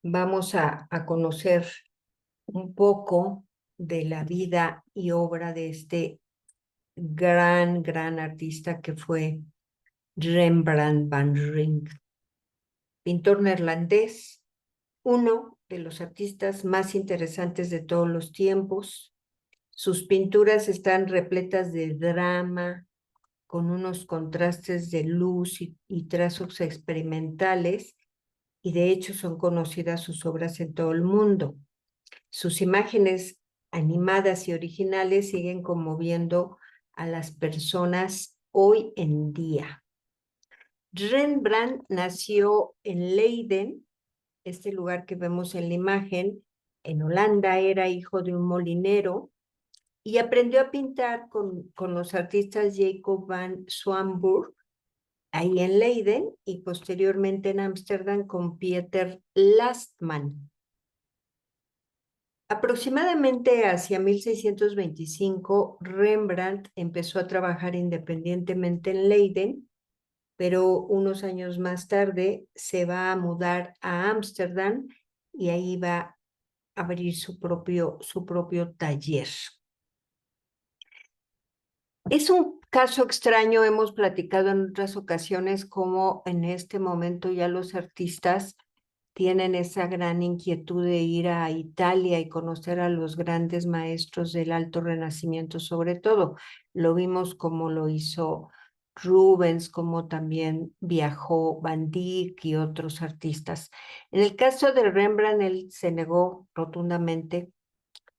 vamos a conocer un poco de la vida y obra de este gran artista que fue Rembrandt van Rijn, pintor neerlandés, uno de los artistas más interesantes de todos los tiempos. Sus pinturas están repletas de drama, con unos contrastes de luz y trazos experimentales, y de hecho son conocidas sus obras en todo el mundo. Sus imágenes animadas y originales siguen conmoviendo a las personas hoy en día. Rembrandt nació en Leiden, este lugar que vemos en la imagen, en Holanda. Era hijo de un molinero y aprendió a pintar con los artistas Jacob van Swanburg, ahí en Leiden, y posteriormente en Ámsterdam con Pieter Lastman. Aproximadamente hacia 1625, Rembrandt empezó a trabajar independientemente en Leiden, pero unos años más tarde se va a mudar a Ámsterdam y ahí va a abrir su propio taller. Es un caso extraño, hemos platicado en otras ocasiones cómo en este momento ya los artistas tienen esa gran inquietud de ir a Italia y conocer a los grandes maestros del Alto Renacimiento, sobre todo. Lo vimos como lo hizo Rubens, como también viajó Van Dyck y otros artistas. En el caso de Rembrandt, él se negó rotundamente.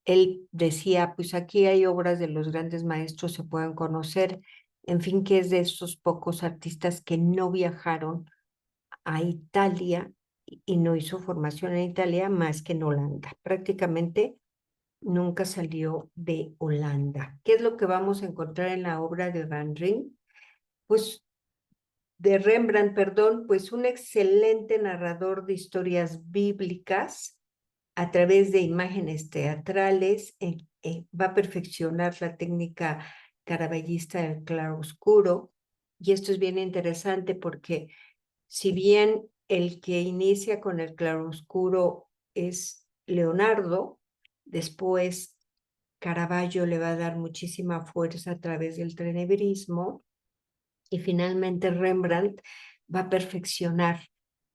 Él decía, pues aquí hay obras de los grandes maestros, se pueden conocer, en fin, que es de esos pocos artistas que no viajaron a Italia y no hizo formación en Italia más que en Holanda. Prácticamente nunca salió de Holanda. ¿Qué es lo que vamos a encontrar en la obra de Van Rijn? Pues de Rembrandt, perdón, pues un excelente narrador de historias bíblicas a través de imágenes teatrales. Va a perfeccionar la técnica caravallista del claroscuro, y esto es bien interesante porque si bien el que inicia con el claroscuro es Leonardo, después Caravaggio le va a dar muchísima fuerza a través del tenebrismo, y finalmente Rembrandt va a perfeccionar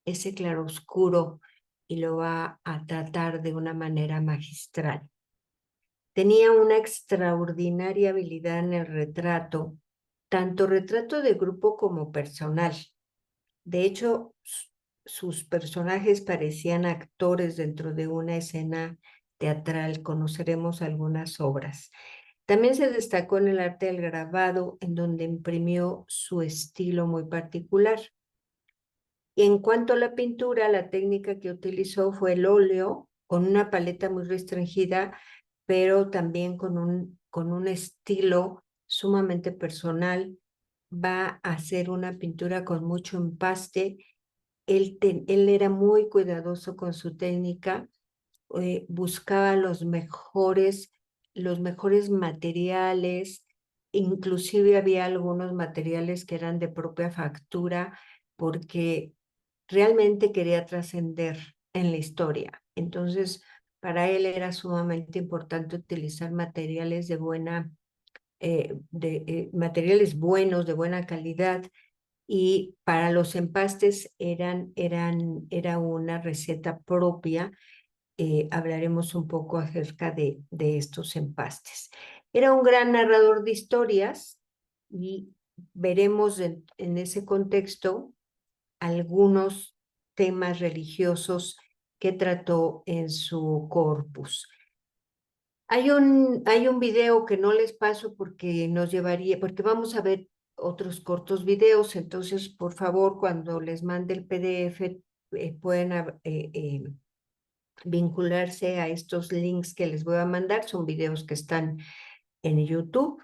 ese claroscuro y lo va a tratar de una manera magistral. Tenía una extraordinaria habilidad en el retrato, tanto retrato de grupo como personal. De hecho, sus personajes parecían actores dentro de una escena teatral. Conoceremos algunas obras. También se destacó en el arte del grabado, en donde imprimió su estilo muy particular. Y en cuanto a la pintura, la técnica que utilizó fue el óleo, con una paleta muy restringida, pero también con un estilo sumamente personal. Va a hacer una pintura con mucho empaste. Él era muy cuidadoso con su técnica, buscaba los mejores materiales, inclusive había algunos materiales que eran de propia factura, porque realmente quería trascender en la historia. Entonces, para él era sumamente importante utilizar materiales materiales buenos, de buena calidad, y para los empastes era una receta propia. Hablaremos un poco acerca de estos empastes. Era un gran narrador de historias, y veremos en ese contexto algunos temas religiosos que trató en su corpus. Hay un video que no les paso porque nos llevaría, porque vamos a ver otros cortos videos. Entonces, por favor, cuando les mande el PDF, pueden vincularse a estos links que les voy a mandar. Son videos que están en YouTube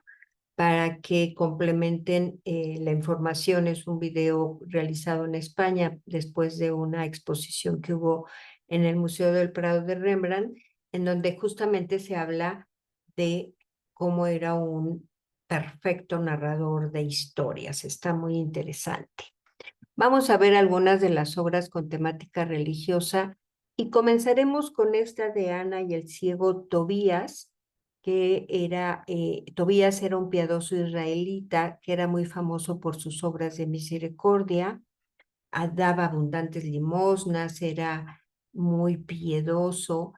para que complementen la información. Es un video realizado en España después de una exposición que hubo en el Museo del Prado de Rembrandt, en donde justamente se habla de cómo era un perfecto narrador de historias. Está muy interesante. Vamos a ver algunas de las obras con temática religiosa Y comenzaremos con esta de Ana y el ciego Tobías, que Tobías era un piadoso israelita que era muy famoso por sus obras de misericordia, daba abundantes limosnas, era muy piedoso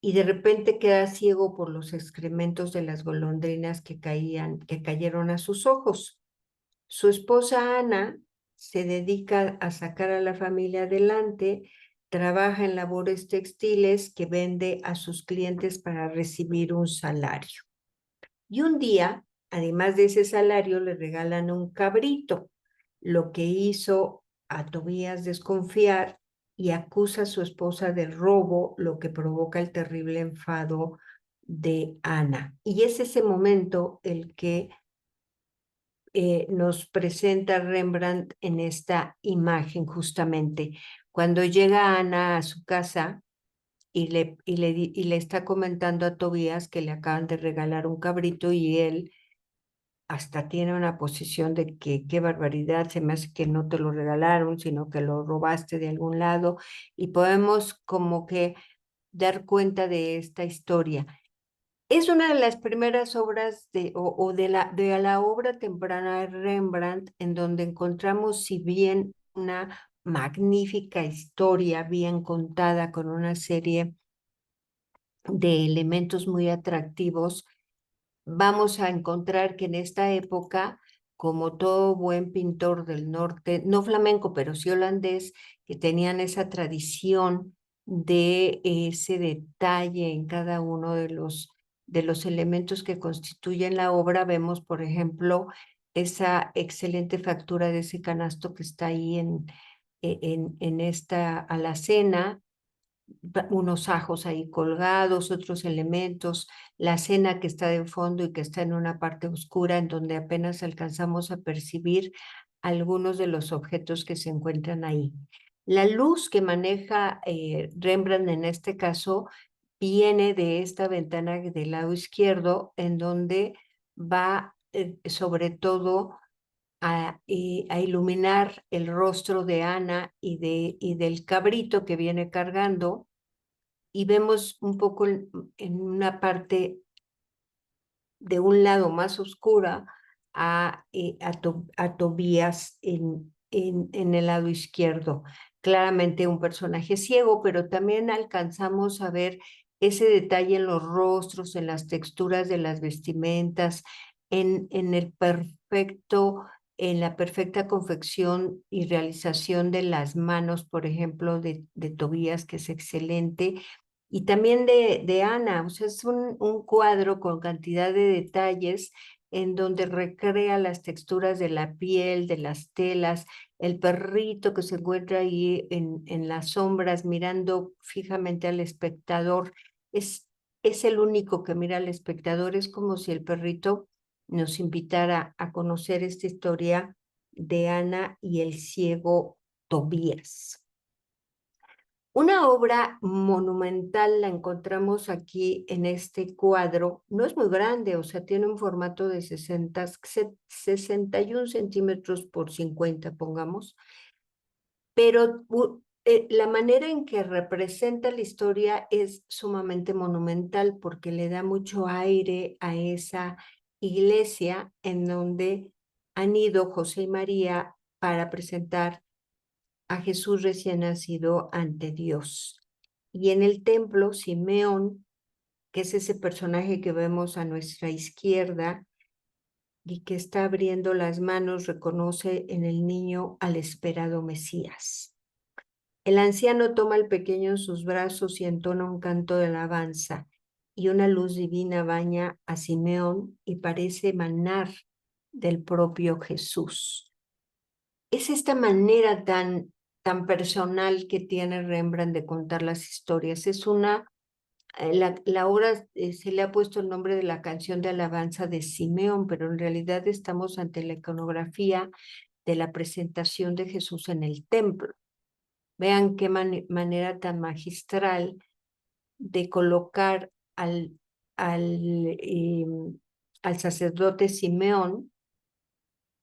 y de repente queda ciego por los excrementos de las golondrinas que cayeron a sus ojos. Su esposa Ana se dedica a sacar a la familia adelante, trabaja en labores textiles que vende a sus clientes para recibir un salario. Y un día, además de ese salario, le regalan un cabrito, lo que hizo a Tobías desconfiar y acusa a su esposa de robo, lo que provoca el terrible enfado de Ana. Y es ese momento el que nos presenta Rembrandt en esta imagen justamente. Cuando llega Ana a su casa y le está comentando a Tobías que le acaban de regalar un cabrito y él hasta tiene una posición de que qué barbaridad, se me hace que no te lo regalaron, sino que lo robaste de algún lado y podemos como que dar cuenta de esta historia. Es una de las primeras obras de la obra temprana de Rembrandt, en donde encontramos, si bien una magnífica historia bien contada con una serie de elementos muy atractivos, vamos a encontrar que en esta época, como todo buen pintor del norte, no flamenco, pero sí holandés, que tenían esa tradición de ese detalle en cada uno de los elementos que constituyen la obra, vemos, por ejemplo, esa excelente factura de ese canasto que está ahí en esta alacena, unos ajos ahí colgados, otros elementos, la cena que está de fondo y que está en una parte oscura en donde apenas alcanzamos a percibir algunos de los objetos que se encuentran ahí. La luz que maneja Rembrandt en este caso viene de esta ventana del lado izquierdo en donde va sobre todo a iluminar el rostro de Ana y del cabrito que viene cargando y vemos un poco en una parte de un lado más oscura a Tobías en el lado izquierdo. Claramente un personaje ciego, pero también alcanzamos a ver ese detalle en los rostros, en las texturas de las vestimentas, en el perfecto, en la perfecta confección y realización de las manos, por ejemplo, de Tobías, que es excelente y también de Ana, o sea, es un cuadro con cantidad de detalles en donde recrea las texturas de la piel, de las telas, el perrito que se encuentra ahí en las sombras mirando fijamente al espectador, es el único que mira al espectador, es como si el perrito nos invitara a conocer esta historia de Ana y el ciego Tobías. Una obra monumental la encontramos aquí en este cuadro. No es muy grande, o sea, tiene un formato de 61 centímetros por 50, pongamos, pero la manera en que representa la historia es sumamente monumental porque le da mucho aire a esa iglesia en donde han ido José y María para presentar a Jesús recién nacido ante Dios. Y en el templo, Simeón, que es ese personaje que vemos a nuestra izquierda y que está abriendo las manos, reconoce en el niño al esperado Mesías. El anciano toma al pequeño en sus brazos y entona un canto de alabanza, y una luz divina baña a Simeón y parece emanar del propio Jesús. Es esta manera tan personal que tiene Rembrandt de contar las historias. La obra se le ha puesto el nombre de la canción de alabanza de Simeón, pero en realidad estamos ante la iconografía de la presentación de Jesús en el templo. Vean qué manera tan magistral de colocar al sacerdote Simeón,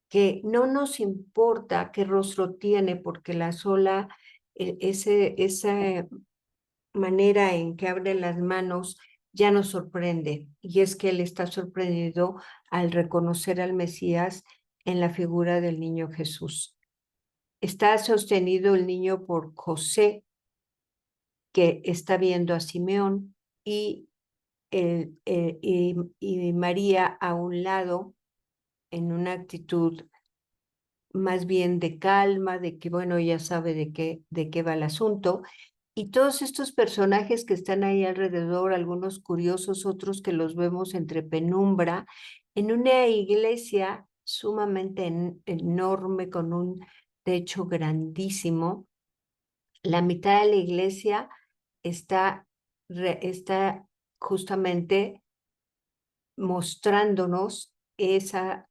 que no nos importa qué rostro tiene, porque la sola, ese manera en que abre las manos ya nos sorprende, y es que él está sorprendido al reconocer al Mesías en la figura del niño Jesús. Está sostenido el niño por José, que está viendo a Simeón, y, y María a un lado en una actitud más bien de calma, de que, bueno, ya sabe de qué va el asunto. Y todos estos personajes que están ahí alrededor, algunos curiosos, otros que los vemos entre penumbra, en una iglesia sumamente enorme, con un techo grandísimo. La mitad de la iglesia está, está justamente mostrándonos esa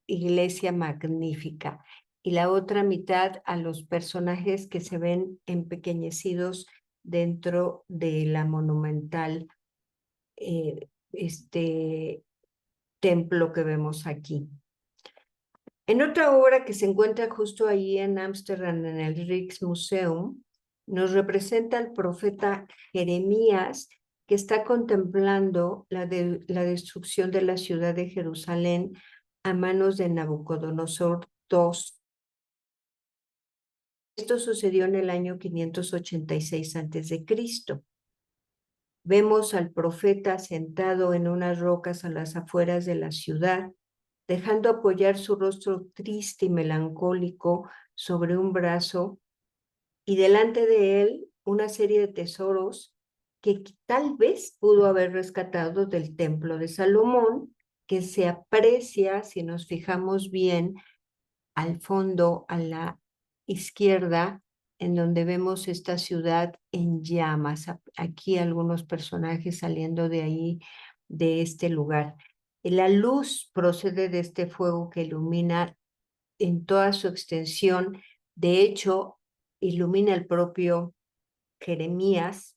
iglesia magnífica, y la otra mitad a los personajes que se ven empequeñecidos dentro de la monumental templo que vemos aquí. En otra obra que se encuentra justo ahí en Ámsterdam, en el Rijksmuseum, nos representa al profeta Jeremías, que está contemplando la destrucción de la ciudad de Jerusalén a manos de Nabucodonosor II. Esto sucedió en el año 586 a.C. Vemos al profeta sentado en unas rocas a las afueras de la ciudad, dejando apoyar su rostro triste y melancólico sobre un brazo, y delante de él una serie de tesoros que tal vez pudo haber rescatado del templo de Salomón, que se aprecia, si nos fijamos bien, al fondo, a la izquierda, en donde vemos esta ciudad en llamas. Aquí algunos personajes saliendo de ahí, de este lugar. La luz procede de este fuego que ilumina en toda su extensión. De hecho, ilumina el propio Jeremías,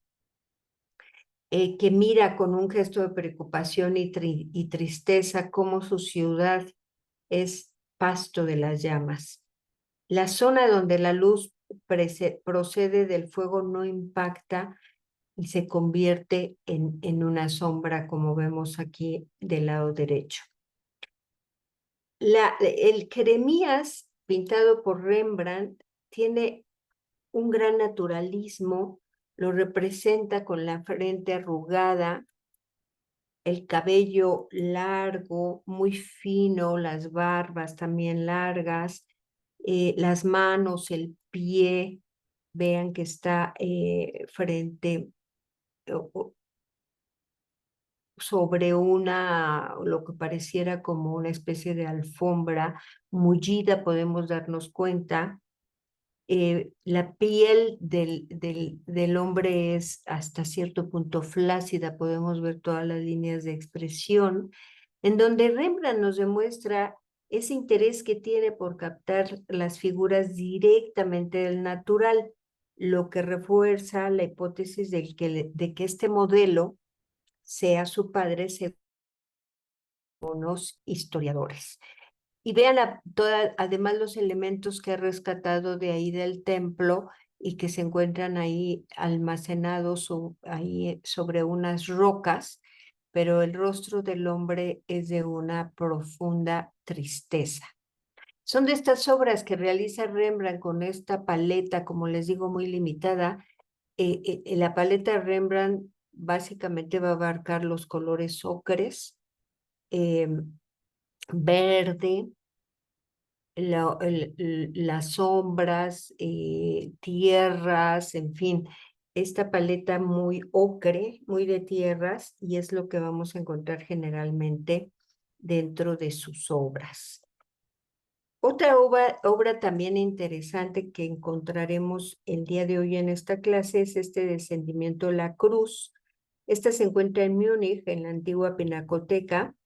que mira con un gesto de preocupación y tristeza cómo su ciudad es pasto de las llamas. La zona donde la luz procede del fuego no impacta y se convierte en una sombra, como vemos aquí del lado derecho. El Jeremías, pintado por Rembrandt, tiene un gran naturalismo, lo representa con la frente arrugada, el cabello largo, muy fino, las barbas también largas, las manos, el pie, vean que está frente sobre lo que pareciera como una especie de alfombra mullida, podemos darnos cuenta. La piel del hombre es hasta cierto punto flácida, podemos ver todas las líneas de expresión, en donde Rembrandt nos demuestra ese interés que tiene por captar las figuras directamente del natural, lo que refuerza la hipótesis de que este modelo sea su padre, según los historiadores. Y vean además los elementos que ha rescatado de ahí del templo y que se encuentran ahí almacenados ahí sobre unas rocas, pero el rostro del hombre es de una profunda tristeza. Son de estas obras que realiza Rembrandt con esta paleta, como les digo, muy limitada. La paleta Rembrandt básicamente va a abarcar los colores ocres, verde, las sombras, tierras, en fin, esta paleta muy ocre, muy de tierras, y es lo que vamos a encontrar generalmente dentro de sus obras. Otra obra también interesante que encontraremos el día de hoy en esta clase es este Descendimiento de la Cruz. Esta se encuentra en Múnich, en la antigua Pinacoteca.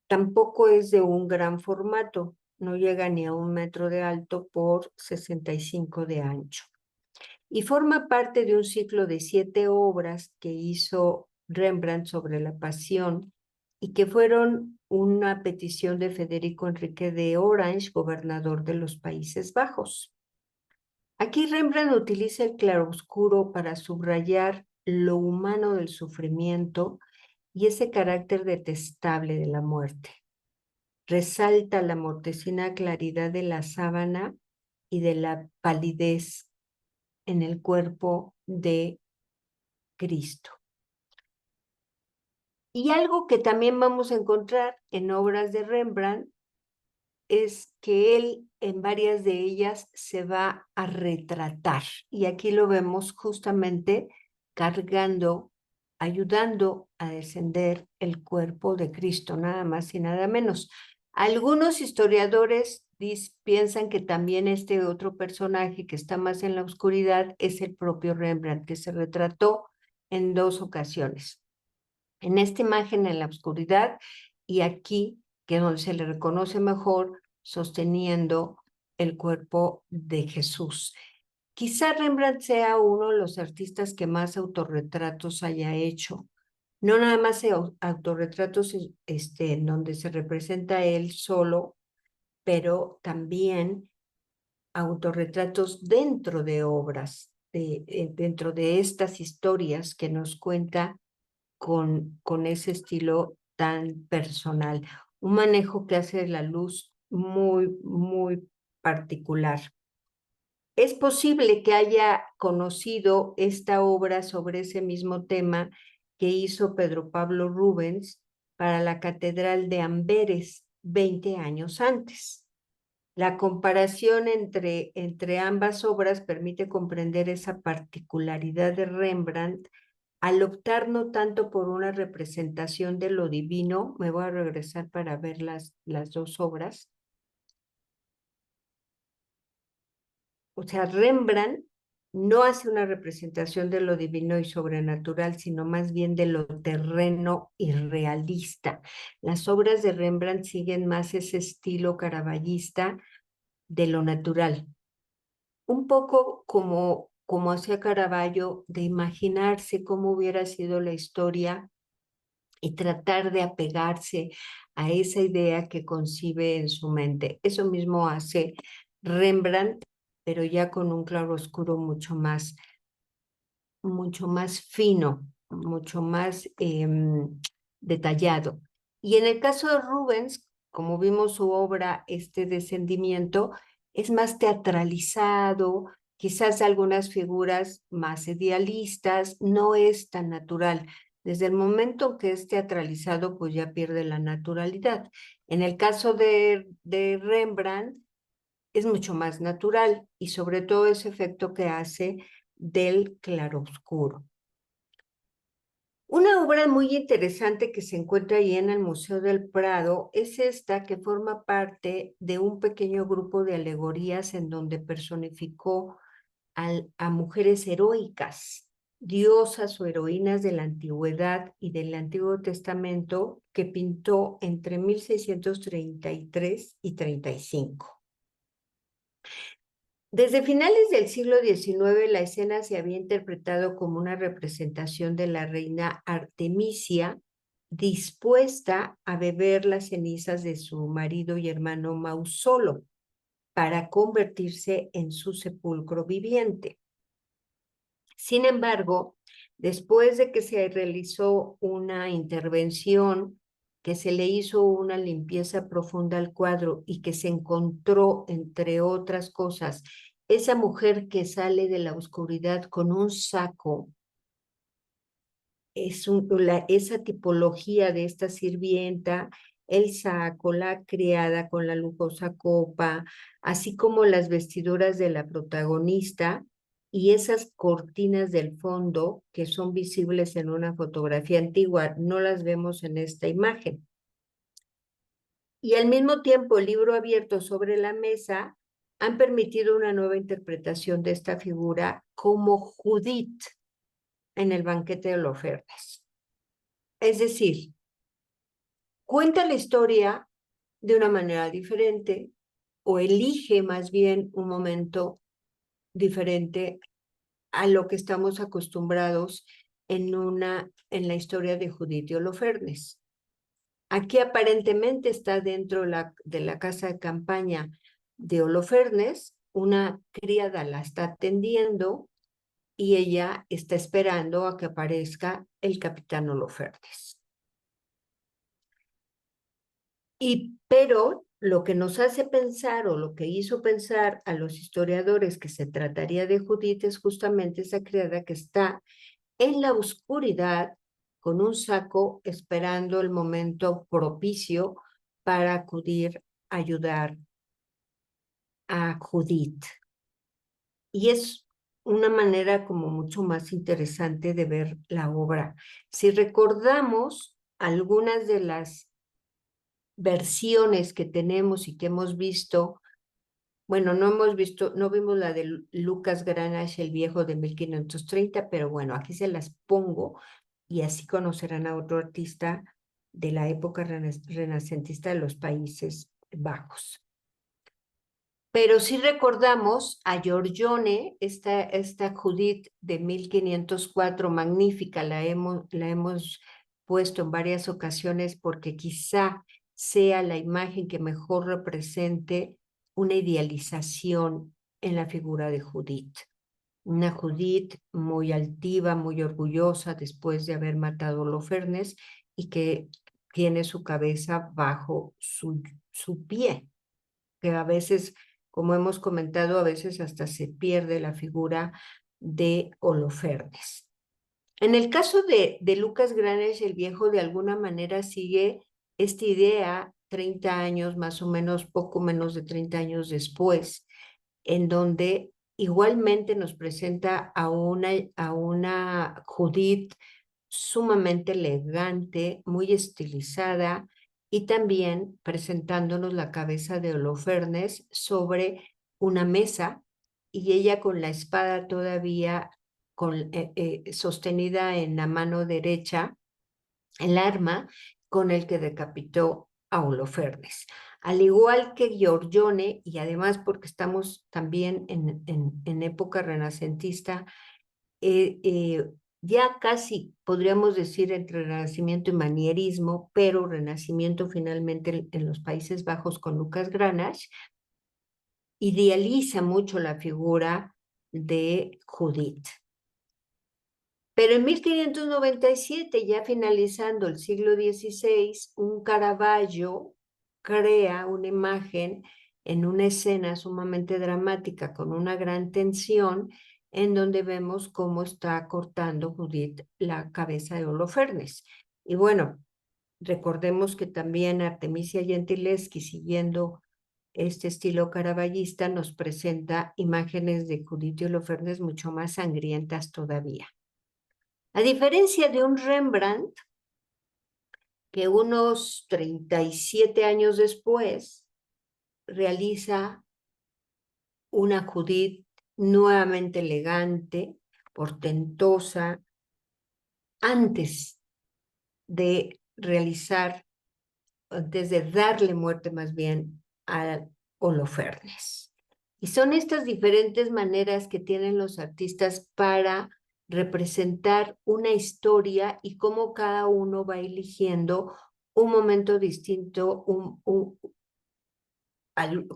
Tampoco es de un gran formato, no llega ni a 1 metro de alto por 65 de ancho. Y forma parte de un ciclo de 7 obras que hizo Rembrandt sobre la Pasión y que fueron una petición de Federico Enrique de Orange, gobernador de los Países Bajos. Aquí Rembrandt utiliza el claroscuro para subrayar lo humano del sufrimiento y ese carácter detestable de la muerte. Resalta la mortecina claridad de la sábana y de la palidez en el cuerpo de Cristo. Y algo que también vamos a encontrar en obras de Rembrandt es que él en varias de ellas se va a retratar. Y aquí lo vemos justamente cargando, ayudando a descender el cuerpo de Cristo, nada más y nada menos. Algunos historiadores piensan que también este otro personaje que está más en la oscuridad es el propio Rembrandt, que se retrató en 2 ocasiones. En esta imagen en la oscuridad y aquí, que es donde se le reconoce mejor, sosteniendo el cuerpo de Jesús. Quizá Rembrandt sea uno de los artistas que más autorretratos haya hecho. No nada más autorretratos en donde se representa él solo, pero también autorretratos dentro de obras, dentro de estas historias que nos cuenta con ese estilo tan personal. Un manejo que hace la luz muy, muy particular. Es posible que haya conocido esta obra sobre ese mismo tema que hizo Pedro Pablo Rubens para la Catedral de Amberes 20 años antes. La comparación entre ambas obras permite comprender esa particularidad de Rembrandt al optar no tanto por una representación de lo divino. Me voy a regresar para ver las 2 obras. O sea, Rembrandt no hace una representación de lo divino y sobrenatural, sino más bien de lo terreno y realista. Las obras de Rembrandt siguen más ese estilo caravallista de lo natural. Un poco como hacía Caravaggio, de imaginarse cómo hubiera sido la historia y tratar de apegarse a esa idea que concibe en su mente. Eso mismo hace Rembrandt, pero ya con un claroscuro mucho más fino, mucho más detallado. Y en el caso de Rubens, como vimos su obra, este Descendimiento, es más teatralizado, quizás algunas figuras más idealistas, no es tan natural. Desde el momento que es teatralizado, pues ya pierde la naturalidad. En el caso de Rembrandt, es mucho más natural y sobre todo ese efecto que hace del claroscuro. Una obra muy interesante que se encuentra ahí en el Museo del Prado es esta que forma parte de un pequeño grupo de alegorías en donde personificó a mujeres heroicas, diosas o heroínas de la antigüedad y del Antiguo Testamento que pintó entre 1633 y 35. Desde finales del siglo XIX, la escena se había interpretado como una representación de la reina Artemisia dispuesta a beber las cenizas de su marido y hermano Mausolo para convertirse en su sepulcro viviente. Sin embargo, después de que se realizó una intervención, que se le hizo una limpieza profunda al cuadro y que se encontró, entre otras cosas, esa mujer que sale de la oscuridad con un saco, esa tipología de esta sirvienta, el saco, la criada con la lujosa copa, así como las vestiduras de la protagonista y esas cortinas del fondo que son visibles en una fotografía antigua, no las vemos en esta imagen. Y al mismo tiempo, el libro abierto sobre la mesa han permitido una nueva interpretación de esta figura como Judith en el banquete de Holofernes. Es decir, cuenta la historia de una manera diferente o elige más bien un momento diferente a lo que estamos acostumbrados en la historia de Judith y Holofernes. Aquí aparentemente está dentro de la casa de campaña de Holofernes, una criada la está atendiendo y ella está esperando a que aparezca el capitán Holofernes. Pero lo que nos hace pensar o lo que hizo pensar a los historiadores que se trataría de Judith es justamente esa criada que está en la oscuridad con un saco esperando el momento propicio para acudir a ayudar a Judith. Y es una manera como mucho más interesante de ver la obra. Si recordamos algunas de las versiones que tenemos y que hemos visto, bueno, no vimos la de Lucas Granache, el viejo de 1530, pero bueno, aquí se las pongo y así conocerán a otro artista de la época renacentista de los Países Bajos. Pero sí recordamos a Giorgione, esta Judith de 1504, magnífica, la hemos puesto en varias ocasiones porque quizá sea la imagen que mejor represente una idealización en la figura de Judith. Una Judith muy altiva, muy orgullosa después de haber matado a Holofernes y que tiene su cabeza bajo su pie, que a veces, como hemos comentado, a veces hasta se pierde la figura de Holofernes. En el caso de Lucas Granesh, el viejo de alguna manera sigue esta idea 30 años, más o menos, poco menos de 30 años después, en donde igualmente nos presenta a una Judith sumamente elegante, muy estilizada, y también presentándonos la cabeza de Holofernes sobre una mesa y ella con la espada todavía sostenida en la mano derecha, el arma con el que decapitó a Holofernes. Al igual que Giorgione, y además porque estamos también en época renacentista, ya casi podríamos decir entre Renacimiento y Manierismo, pero Renacimiento finalmente en los Países Bajos con Lucas Granache, idealiza mucho la figura de Judith. Pero en 1597, ya finalizando el siglo XVI, un Caravaggio crea una imagen en una escena sumamente dramática con una gran tensión en donde vemos cómo está cortando Judith la cabeza de Holofernes. Y bueno, recordemos que también Artemisia Gentileschi, siguiendo este estilo caravallista, nos presenta imágenes de Judith y Holofernes mucho más sangrientas todavía. A diferencia de un Rembrandt, que unos 37 años después realiza una Judith nuevamente elegante, portentosa, antes de darle muerte más bien a Holofernes. Y son estas diferentes maneras que tienen los artistas para representar una historia y cómo cada uno va eligiendo un momento distinto,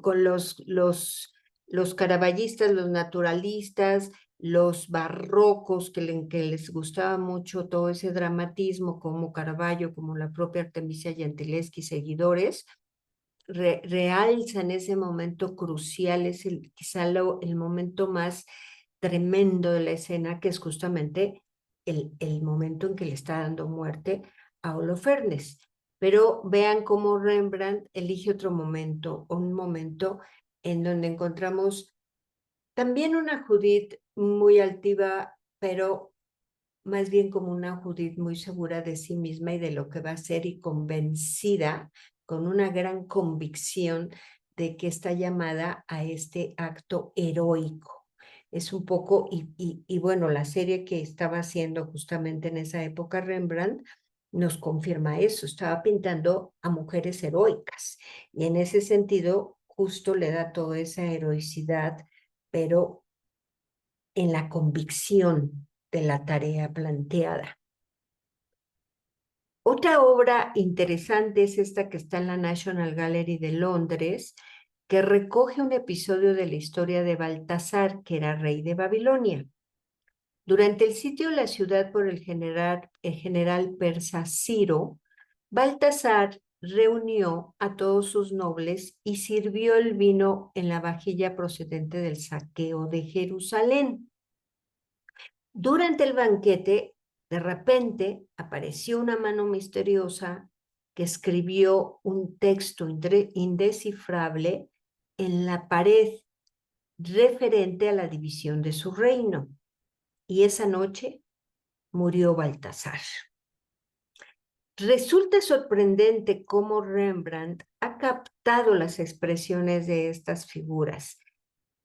con los caravallistas, los naturalistas, los barrocos que les gustaba mucho todo ese dramatismo, como Caravaggio, como la propia Artemisia Gentileschi y seguidores, realzan ese momento crucial, es quizá el momento más tremendo de la escena, que es justamente el momento en que le está dando muerte a Holofernes. Pero vean cómo Rembrandt elige otro momento, un momento en donde encontramos también una Judith muy altiva, pero más bien como una Judith muy segura de sí misma y de lo que va a hacer y convencida, con una gran convicción de que está llamada a este acto heroico. Es un poco, y bueno, la serie que estaba haciendo justamente en esa época Rembrandt nos confirma eso, estaba pintando a mujeres heroicas y en ese sentido justo le da toda esa heroicidad, pero en la convicción de la tarea planteada. Otra obra interesante es esta que está en la National Gallery de Londres, que recoge un episodio de la historia de Baltasar, que era rey de Babilonia. Durante el sitio de la ciudad por el general persa Ciro, Baltasar reunió a todos sus nobles y sirvió el vino en la vajilla procedente del saqueo de Jerusalén. Durante el banquete, de repente apareció una mano misteriosa que escribió un texto indescifrable en la pared referente a la división de su reino. Y esa noche murió Baltasar. Resulta sorprendente cómo Rembrandt ha captado las expresiones de estas figuras.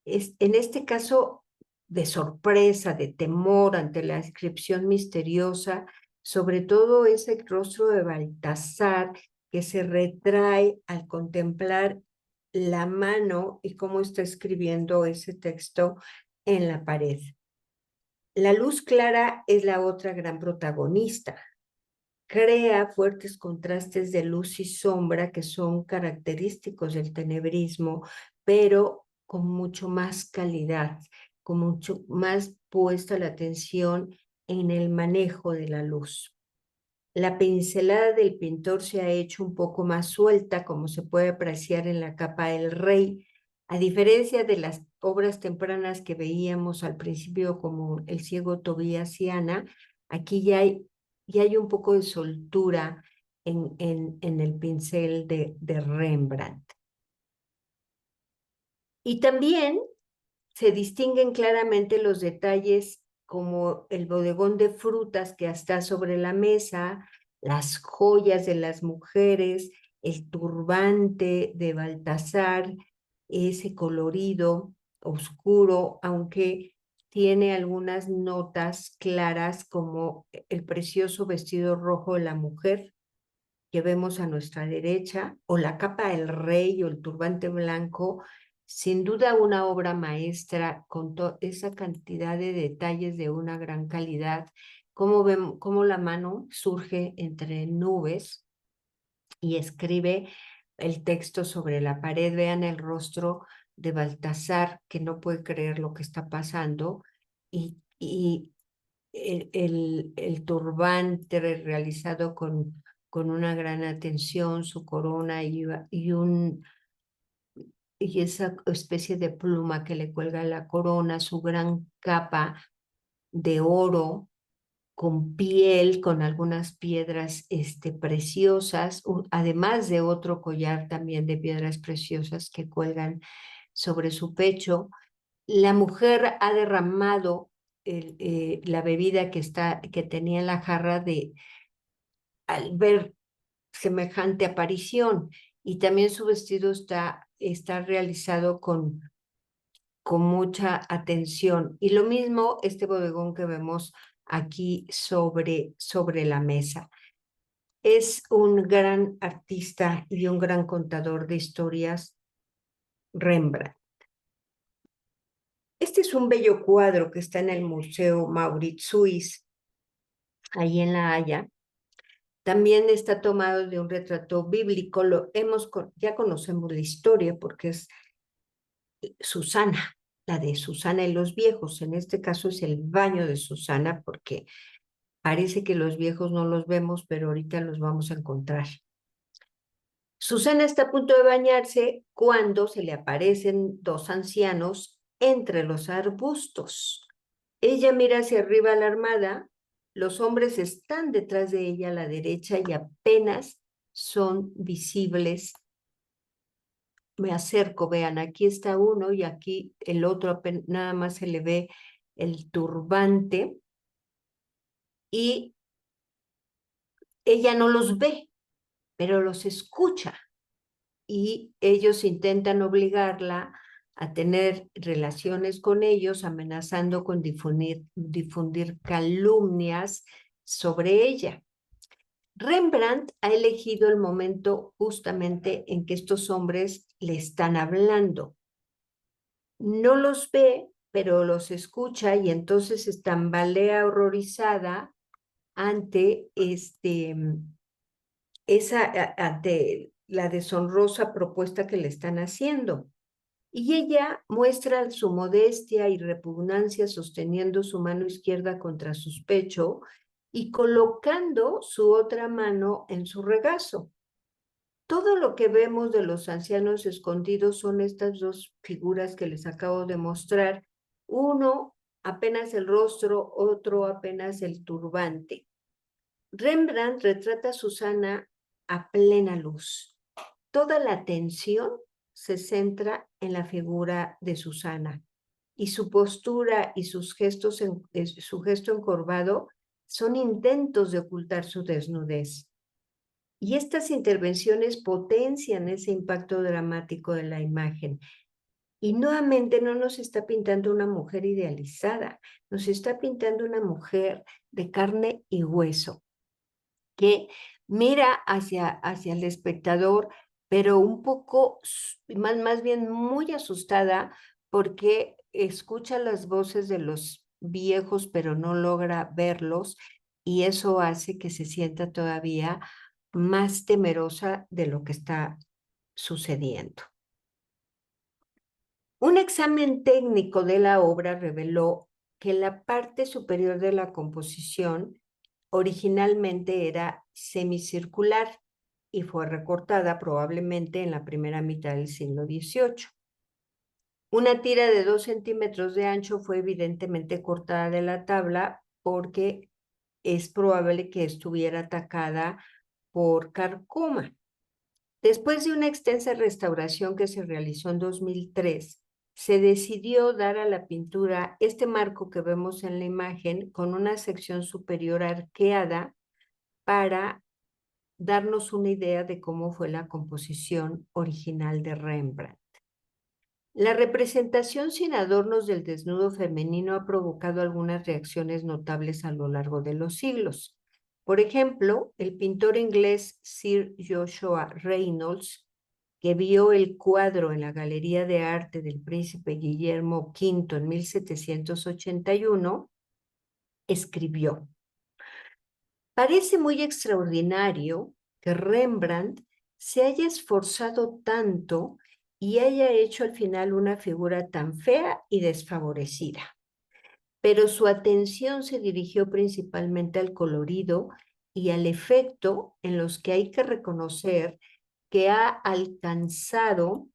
En este caso, de sorpresa, de temor ante la inscripción misteriosa, sobre todo ese rostro de Baltasar que se retrae al contemplar la mano y cómo está escribiendo ese texto en la pared. La luz clara es la otra gran protagonista. Crea fuertes contrastes de luz y sombra que son característicos del tenebrismo, pero con mucho más calidad, con mucho más puesta la atención en el manejo de la luz. La pincelada del pintor se ha hecho un poco más suelta, como se puede apreciar en la capa del rey, a diferencia de las obras tempranas que veíamos al principio como El ciego Tobías y Ana. Aquí ya hay un poco de soltura en el pincel de Rembrandt. Y también se distinguen claramente los detalles como el bodegón de frutas que está sobre la mesa, las joyas de las mujeres, el turbante de Baltasar, ese colorido oscuro, aunque tiene algunas notas claras como el precioso vestido rojo de la mujer que vemos a nuestra derecha, o la capa del rey o el turbante blanco, sin duda una obra maestra con esa cantidad de detalles de una gran calidad, cómo la mano surge entre nubes y escribe el texto sobre la pared. Vean el rostro de Baltasar, que no puede creer lo que está pasando, y el turbante realizado con una gran atención, su corona y esa especie de pluma que le cuelga la corona, su gran capa de oro con piel, con algunas piedras preciosas, además de otro collar también de piedras preciosas que cuelgan sobre su pecho. La mujer ha derramado la bebida que tenía en la jarra al ver semejante aparición, y también su vestido está realizado con mucha atención. Y lo mismo este bodegón que vemos aquí sobre la mesa. Es un gran artista y un gran contador de historias, Rembrandt. Este es un bello cuadro que está en el Museo Mauritshuis, ahí en La Haya. También está tomado de un retrato bíblico. Ya conocemos la historia porque es Susana, la de Susana y los viejos. En este caso es el baño de Susana, porque parece que los viejos no los vemos, pero ahorita los vamos a encontrar. Susana está a punto de bañarse cuando se le aparecen dos ancianos entre los arbustos. Ella mira hacia arriba alarmada, los hombres están detrás de ella a la derecha y apenas son visibles. Me acerco, vean, aquí está uno y aquí el otro, nada más se le ve el turbante y ella no los ve, pero los escucha, y ellos intentan obligarla a tener relaciones con ellos, amenazando con difundir calumnias sobre ella. Rembrandt ha elegido el momento justamente en que estos hombres le están hablando. No los ve, pero los escucha, y entonces se tambalea horrorizada ante ante la deshonrosa propuesta que le están haciendo. y ella muestra su modestia y repugnancia sosteniendo su mano izquierda contra su pecho y colocando su otra mano en su regazo. Todo lo que vemos de los ancianos escondidos son estas dos figuras que les acabo de mostrar. Uno apenas el rostro, otro apenas el turbante. Rembrandt retrata a Susana a plena luz. Toda la atención se centra en la figura de Susana y su postura y su gesto encorvado son intentos de ocultar su desnudez. Y estas intervenciones potencian ese impacto dramático de la imagen. Y nuevamente no nos está pintando una mujer idealizada, nos está pintando una mujer de carne y hueso, que mira hacia el espectador, pero un poco, más bien muy asustada, porque escucha las voces de los viejos, pero no logra verlos, y eso hace que se sienta todavía más temerosa de lo que está sucediendo. Un examen técnico de la obra reveló que la parte superior de la composición originalmente era semicircular y fue recortada probablemente en la primera mitad del siglo XVIII. Una tira de 2 centímetros de ancho fue evidentemente cortada de la tabla porque es probable que estuviera atacada por carcoma. Después de una extensa restauración que se realizó en 2003, se decidió dar a la pintura este marco que vemos en la imagen con una sección superior arqueada para darnos una idea de cómo fue la composición original de Rembrandt. La representación sin adornos del desnudo femenino ha provocado algunas reacciones notables a lo largo de los siglos. Por ejemplo, el pintor inglés Sir Joshua Reynolds, que vio el cuadro en la Galería de Arte del Príncipe Guillermo V en 1781, escribió: parece muy extraordinario que Rembrandt se haya esforzado tanto y haya hecho al final una figura tan fea y desfavorecida. Pero su atención se dirigió principalmente al colorido y al efecto, en los que hay que reconocer que ha alcanzado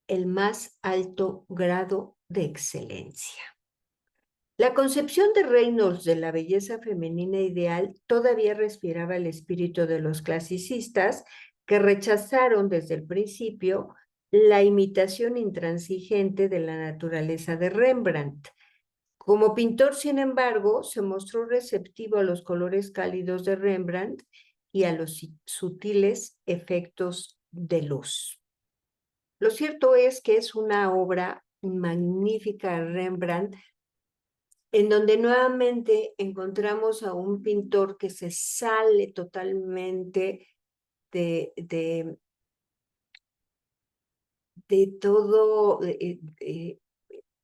el más alto grado de excelencia. La concepción de Reynolds de la belleza femenina ideal todavía respiraba el espíritu de los clasicistas, que rechazaron desde el principio la imitación intransigente de la naturaleza de Rembrandt. Como pintor, sin embargo, se mostró receptivo a los colores cálidos de Rembrandt y a los sutiles efectos de luz. Lo cierto es que es una obra magnífica de Rembrandt, en donde nuevamente encontramos a un pintor que se sale totalmente de, de, de todo,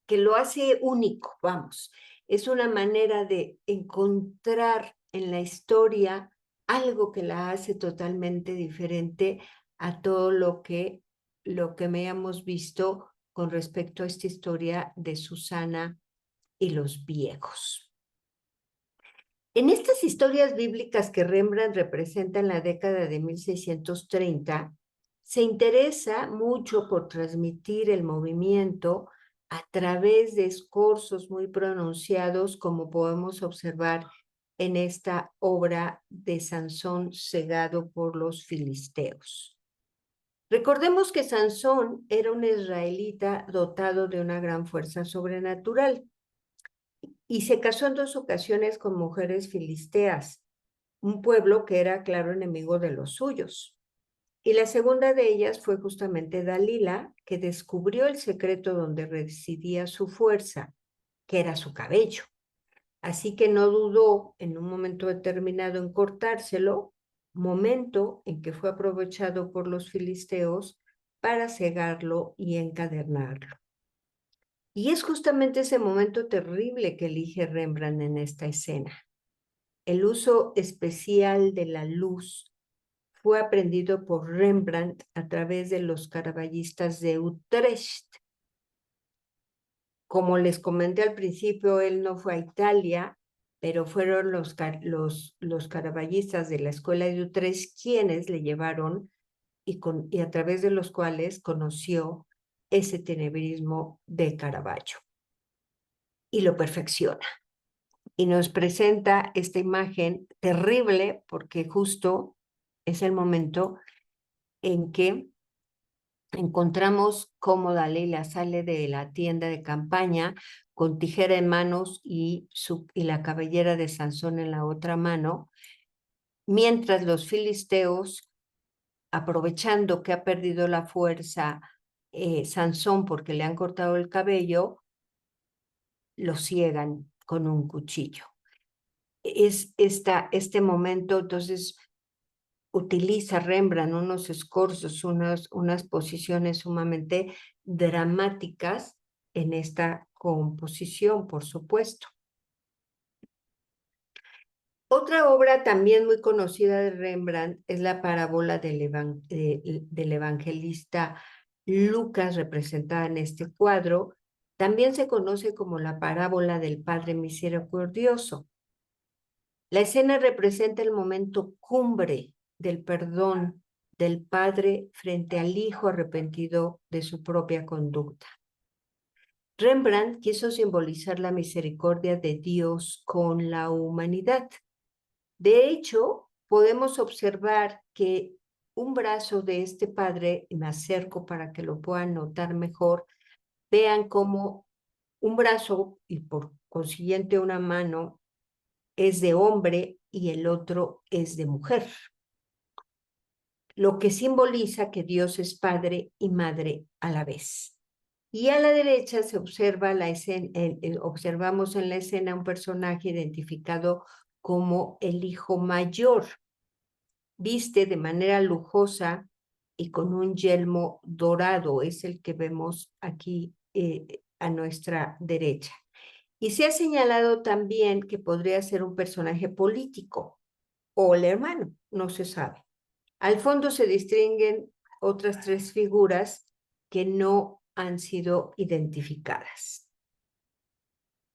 que lo hace único, vamos. Es una manera de encontrar en la historia algo que la hace totalmente diferente a todo lo que me hemos visto con respecto a esta historia de Susana y los viejos. En estas historias bíblicas que Rembrandt representa en la década de 1630, se interesa mucho por transmitir el movimiento a través de escorzos muy pronunciados, como podemos observar en esta obra de Sansón cegado por los filisteos. Recordemos que Sansón era un israelita dotado de una gran fuerza sobrenatural y se casó en 2 ocasiones con mujeres filisteas, un pueblo que era claro enemigo de los suyos. Y la segunda de ellas fue justamente Dalila, que descubrió el secreto donde residía su fuerza, que era su cabello. Así que no dudó en un momento determinado en cortárselo, momento en que fue aprovechado por los filisteos para cegarlo y encadenarlo. Y es justamente ese momento terrible que elige Rembrandt en esta escena. El uso especial de la luz fue aprendido por Rembrandt a través de los caraballistas de Utrecht. Como les comenté al principio, él no fue a Italia, pero fueron los caraballistas de la escuela de Utrecht quienes le llevaron y a través de los cuales conoció ese tenebrismo de Caravaggio y lo perfecciona. Y nos presenta esta imagen terrible porque justo es el momento en que encontramos cómo Dalila sale de la tienda de campaña con tijera en manos y la cabellera de Sansón en la otra mano, mientras los filisteos, aprovechando que ha perdido la fuerza Sansón porque le han cortado el cabello, lo ciegan con un cuchillo. Es este momento, entonces, utiliza Rembrandt unos escorzos, unas posiciones sumamente dramáticas en esta composición, por supuesto. Otra obra también muy conocida de Rembrandt es la parábola del evangelista Lucas, representada en este cuadro. También se conoce como la parábola del Padre Misericordioso. La escena representa el momento cumbre del perdón del padre frente al hijo arrepentido de su propia conducta. Rembrandt quiso simbolizar la misericordia de Dios con la humanidad. De hecho, podemos observar que un brazo de este padre, y me acerco para que lo puedan notar mejor, vean cómo un brazo y por consiguiente una mano es de hombre y el otro es de mujer, lo que simboliza que Dios es padre y madre a la vez. Y a la derecha se observa observamos en la escena un personaje identificado como el hijo mayor, viste de manera lujosa y con un yelmo dorado, es el que vemos aquí a nuestra derecha. Y se ha señalado también que podría ser un personaje político o el hermano, no se sabe. Al fondo se distinguen otras tres figuras que no han sido identificadas.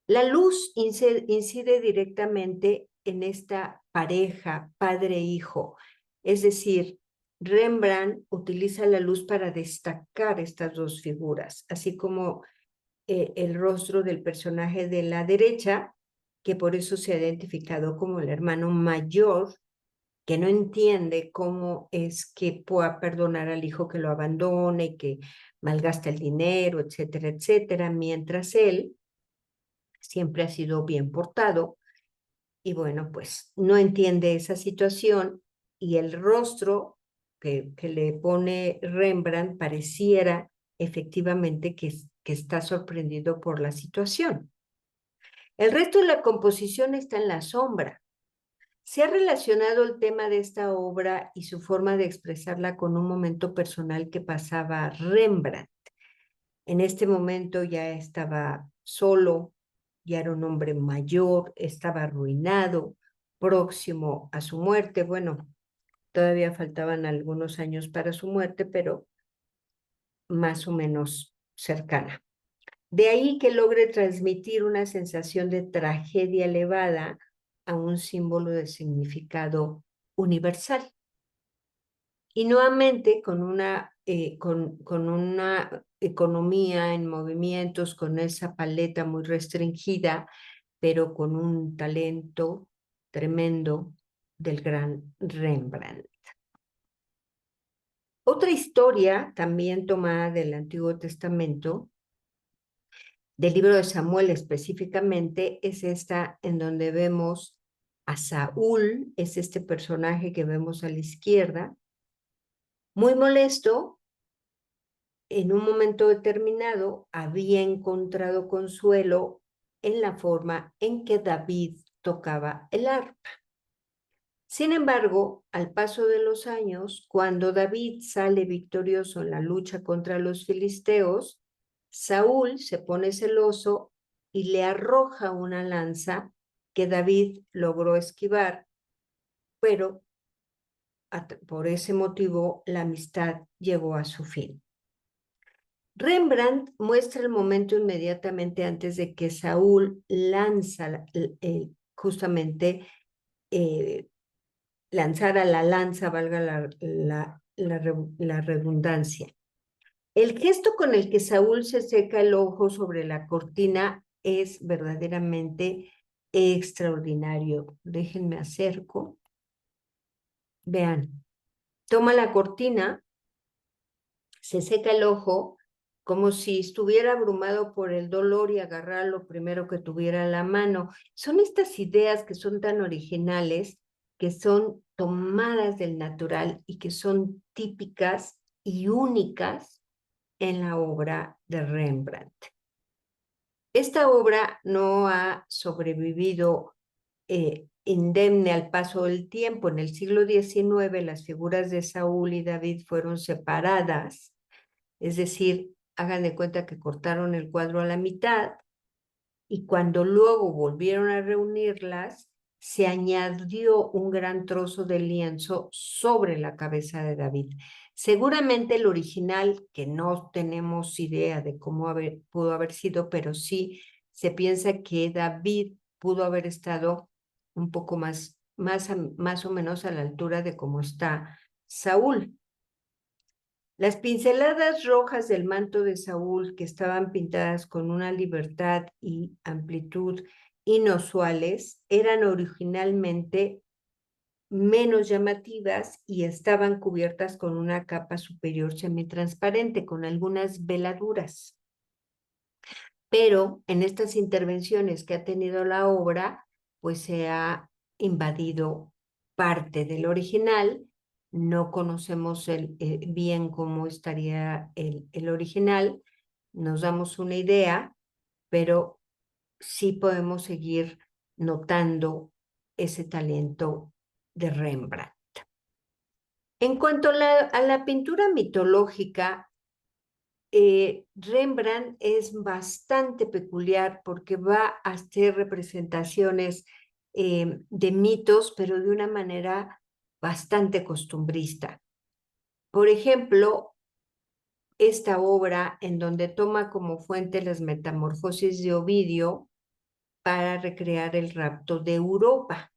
La luz incide directamente en esta pareja padre-hijo, es decir, Rembrandt utiliza la luz para destacar estas dos figuras, así como el rostro del personaje de la derecha, que por eso se ha identificado como el hermano mayor, que no entiende cómo es que pueda perdonar al hijo que lo abandone y que malgasta el dinero, etcétera, etcétera, mientras él siempre ha sido bien portado y bueno, pues no entiende esa situación y el rostro que le pone Rembrandt pareciera efectivamente que está sorprendido por la situación. El resto de la composición está en la sombra. Se ha relacionado el tema de esta obra y su forma de expresarla con un momento personal que pasaba Rembrandt. En este momento ya estaba solo, ya era un hombre mayor, estaba arruinado, próximo a su muerte. Bueno, todavía faltaban algunos años para su muerte, pero más o menos cercana. De ahí que logre transmitir una sensación de tragedia elevada a un símbolo de significado universal. Y nuevamente con una economía en movimientos, con esa paleta muy restringida, pero con un talento tremendo del gran Rembrandt. Otra historia, también tomada del Antiguo Testamento, del libro de Samuel específicamente, es esta en donde vemos a Saúl, es este personaje que vemos a la izquierda, muy molesto. En un momento determinado había encontrado consuelo en la forma en que David tocaba el arpa. Sin embargo, al paso de los años, cuando David sale victorioso en la lucha contra los filisteos, Saúl se pone celoso y le arroja una lanza que David logró esquivar, pero por ese motivo la amistad llegó a su fin. Rembrandt muestra el momento inmediatamente antes de que Saúl lanza justamente lanzara la lanza, valga la redundancia. El gesto con el que Saúl se seca el ojo sobre la cortina es verdaderamente extraordinario. Déjenme acerco. Vean, toma la cortina, se seca el ojo como si estuviera abrumado por el dolor y agarrar lo primero que tuviera a la mano. Son estas ideas que son tan originales, que son tomadas del natural y que son típicas y únicas en la obra de Rembrandt. Esta obra no ha sobrevivido indemne al paso del tiempo. En el siglo XIX las figuras de Saúl y David fueron separadas, es decir, hagan de cuenta que cortaron el cuadro a la mitad y cuando luego volvieron a reunirlas, se añadió un gran trozo de lienzo sobre la cabeza de David. Seguramente el original, que no tenemos idea de cómo pudo haber sido, pero sí se piensa que David pudo haber estado un poco más o menos a la altura de cómo está Saúl. Las pinceladas rojas del manto de Saúl, que estaban pintadas con una libertad y amplitud inusuales, eran originalmente menos llamativas y estaban cubiertas con una capa superior semitransparente, con algunas veladuras. Pero en estas intervenciones que ha tenido la obra, pues se ha invadido parte del original. No conocemos bien cómo estaría el original, nos damos una idea, pero sí podemos seguir notando ese talento de Rembrandt. En cuanto a la pintura mitológica, Rembrandt es bastante peculiar porque va a hacer representaciones de mitos, pero de una manera bastante costumbrista. Por ejemplo, esta obra en donde toma como fuente las metamorfosis de Ovidio para recrear el rapto de Europa.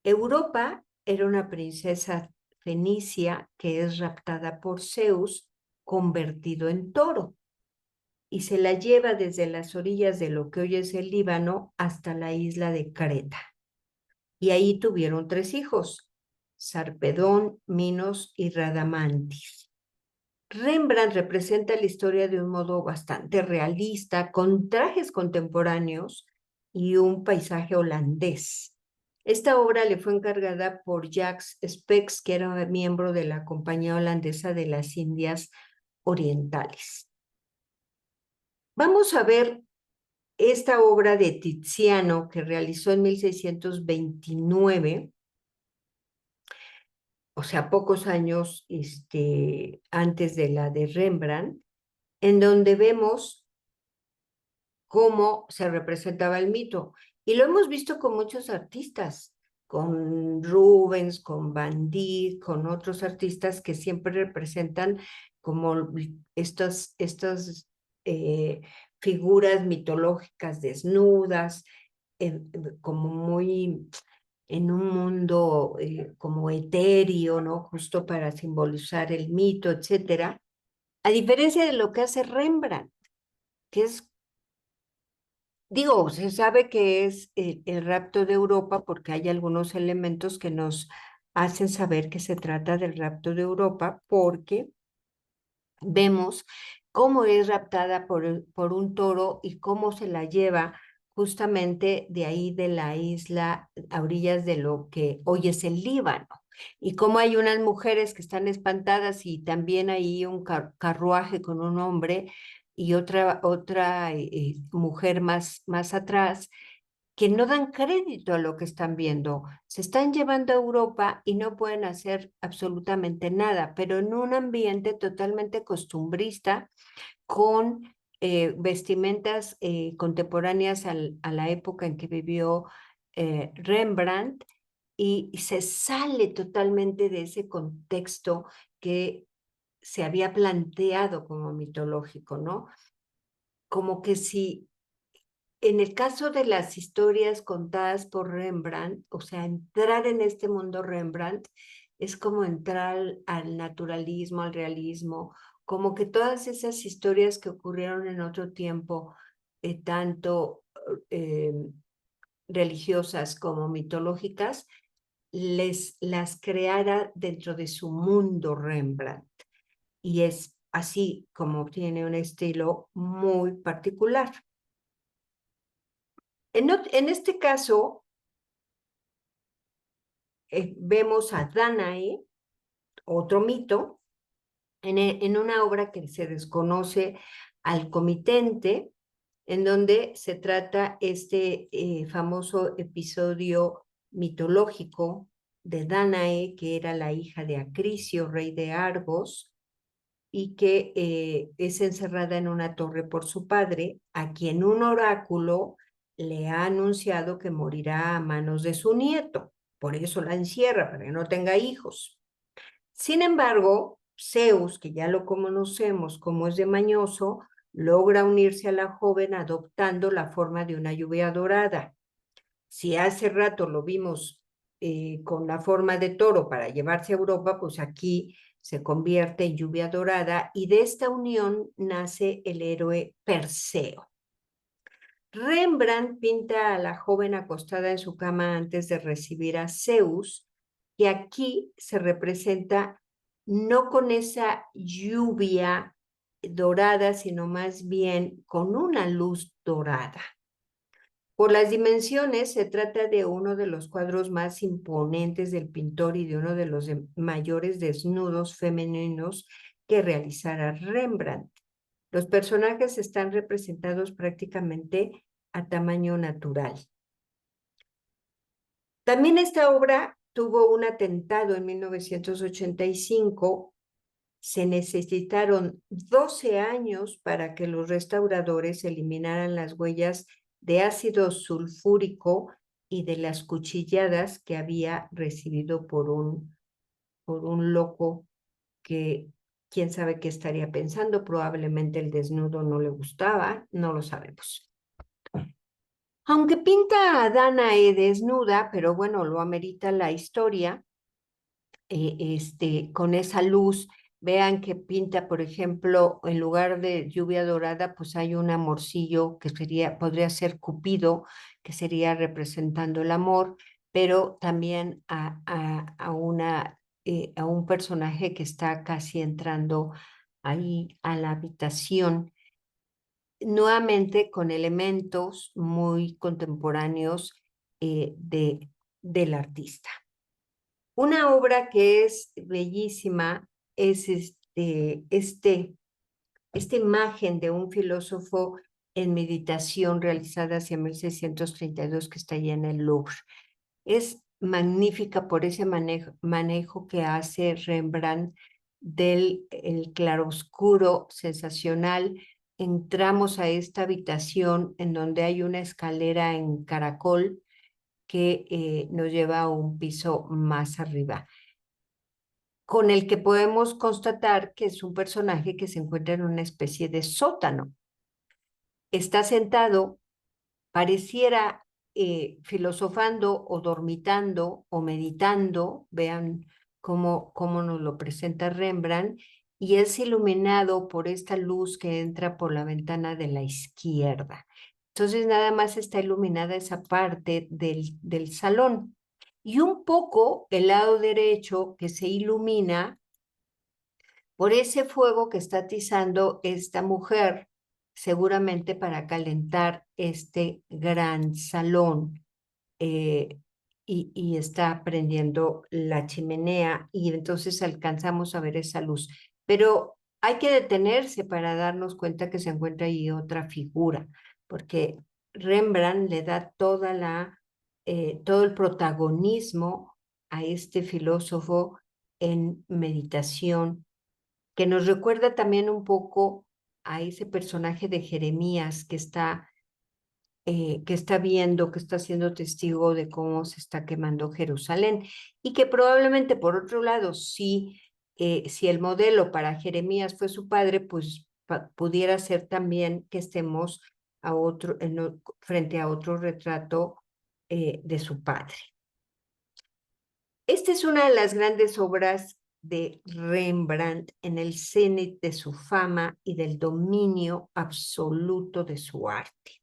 Europa era una princesa fenicia que es raptada por Zeus, convertido en toro, y se la lleva desde las orillas de lo que hoy es el Líbano hasta la isla de Creta. Y ahí tuvieron 3 hijos, Sarpedón, Minos y Radamantis. Rembrandt representa la historia de un modo bastante realista, con trajes contemporáneos y un paisaje holandés. Esta obra le fue encargada por Jacques Spex, que era miembro de la Compañía Holandesa de las Indias Orientales. Vamos a ver esta obra de Tiziano que realizó en 1629, o sea, pocos años antes de la de Rembrandt, en donde vemos cómo se representaba el mito. Y lo hemos visto con muchos artistas, con Rubens, con Van Dyck, con otros artistas que siempre representan como estas figuras mitológicas desnudas, como muy en un mundo como etéreo, ¿no? Justo para simbolizar el mito, etcétera. A diferencia de lo que hace Rembrandt, que es, digo, se sabe que es el rapto de Europa porque hay algunos elementos que nos hacen saber que se trata del rapto de Europa, porque vemos cómo es raptada por un toro y cómo se la lleva justamente de ahí de la isla a orillas de lo que hoy es el Líbano. Y cómo hay unas mujeres que están espantadas y también hay un carruaje con un hombre y otra mujer más atrás que no dan crédito a lo que están viendo. Se están llevando a Europa y no pueden hacer absolutamente nada, pero en un ambiente totalmente costumbrista, con vestimentas contemporáneas a la época en que vivió Rembrandt, y se sale totalmente de ese contexto que se había planteado como mitológico, ¿no? Como que si en el caso de las historias contadas por Rembrandt, o sea, entrar en este mundo Rembrandt es como entrar al naturalismo, al realismo, como que todas esas historias que ocurrieron en otro tiempo, tanto eh, religiosas como mitológicas, las creara dentro de su mundo Rembrandt. Y es así como tiene un estilo muy particular. En este caso, vemos a Danae, otro mito, en una obra que se desconoce al comitente, en donde se trata este famoso episodio mitológico de Danae, que era la hija de Acricio, rey de Argos, y que es encerrada en una torre por su padre, a quien un oráculo le ha anunciado que morirá a manos de su nieto. Por eso la encierra, para que no tenga hijos. Sin embargo, Zeus, que ya lo conocemos como es de mañoso, logra unirse a la joven adoptando la forma de una lluvia dorada. Si hace rato lo vimos con la forma de toro para llevarse a Europa, pues aquí se convierte en lluvia dorada y de esta unión nace el héroe Perseo. Rembrandt pinta a la joven acostada en su cama antes de recibir a Zeus, que aquí se representa no con esa lluvia dorada, sino más bien con una luz dorada. Por las dimensiones, se trata de uno de los cuadros más imponentes del pintor y de uno de los mayores desnudos femeninos que realizara Rembrandt. Los personajes están representados prácticamente a tamaño natural. También esta obra tuvo un atentado en 1985. Se necesitaron 12 años para que los restauradores eliminaran las huellas de ácido sulfúrico y de las cuchilladas que había recibido por un loco que quién sabe qué estaría pensando, probablemente el desnudo no le gustaba, no lo sabemos. Aunque pinta a Danae desnuda, pero bueno, lo amerita la historia, con esa luz. Vean que pinta, por ejemplo, en lugar de lluvia dorada, pues hay un amorcillo que podría ser Cupido, que sería representando el amor, pero también a un personaje que está casi entrando ahí a la habitación, nuevamente con elementos muy contemporáneos del artista. Una obra que es bellísima es esta imagen de un filósofo en meditación realizada hacia 1632 que está allá en el Louvre. Es magnífica por ese manejo que hace Rembrandt del el claroscuro sensacional. Entramos a esta habitación en donde hay una escalera en caracol que nos lleva a un piso más arriba, con el que podemos constatar que es un personaje que se encuentra en una especie de sótano. Está sentado, pareciera filosofando o dormitando o meditando, vean cómo nos lo presenta Rembrandt, y es iluminado por esta luz que entra por la ventana de la izquierda. Entonces nada más está iluminada esa parte del salón. Y un poco el lado derecho que se ilumina por ese fuego que está atizando esta mujer, seguramente para calentar este gran salón. eh, y está prendiendo la chimenea y entonces alcanzamos a ver esa luz. Pero hay que detenerse para darnos cuenta que se encuentra ahí otra figura, porque Rembrandt le da todo el protagonismo a este filósofo en meditación, que nos recuerda también un poco a ese personaje de Jeremías que está que está viendo, que está siendo testigo de cómo se está quemando Jerusalén. Y que probablemente, por otro lado, si el modelo para Jeremías fue su padre, pues pudiera ser también que estemos frente a otro retrato de su padre. Esta es una de las grandes obras de Rembrandt en el cenit de su fama y del dominio absoluto de su arte.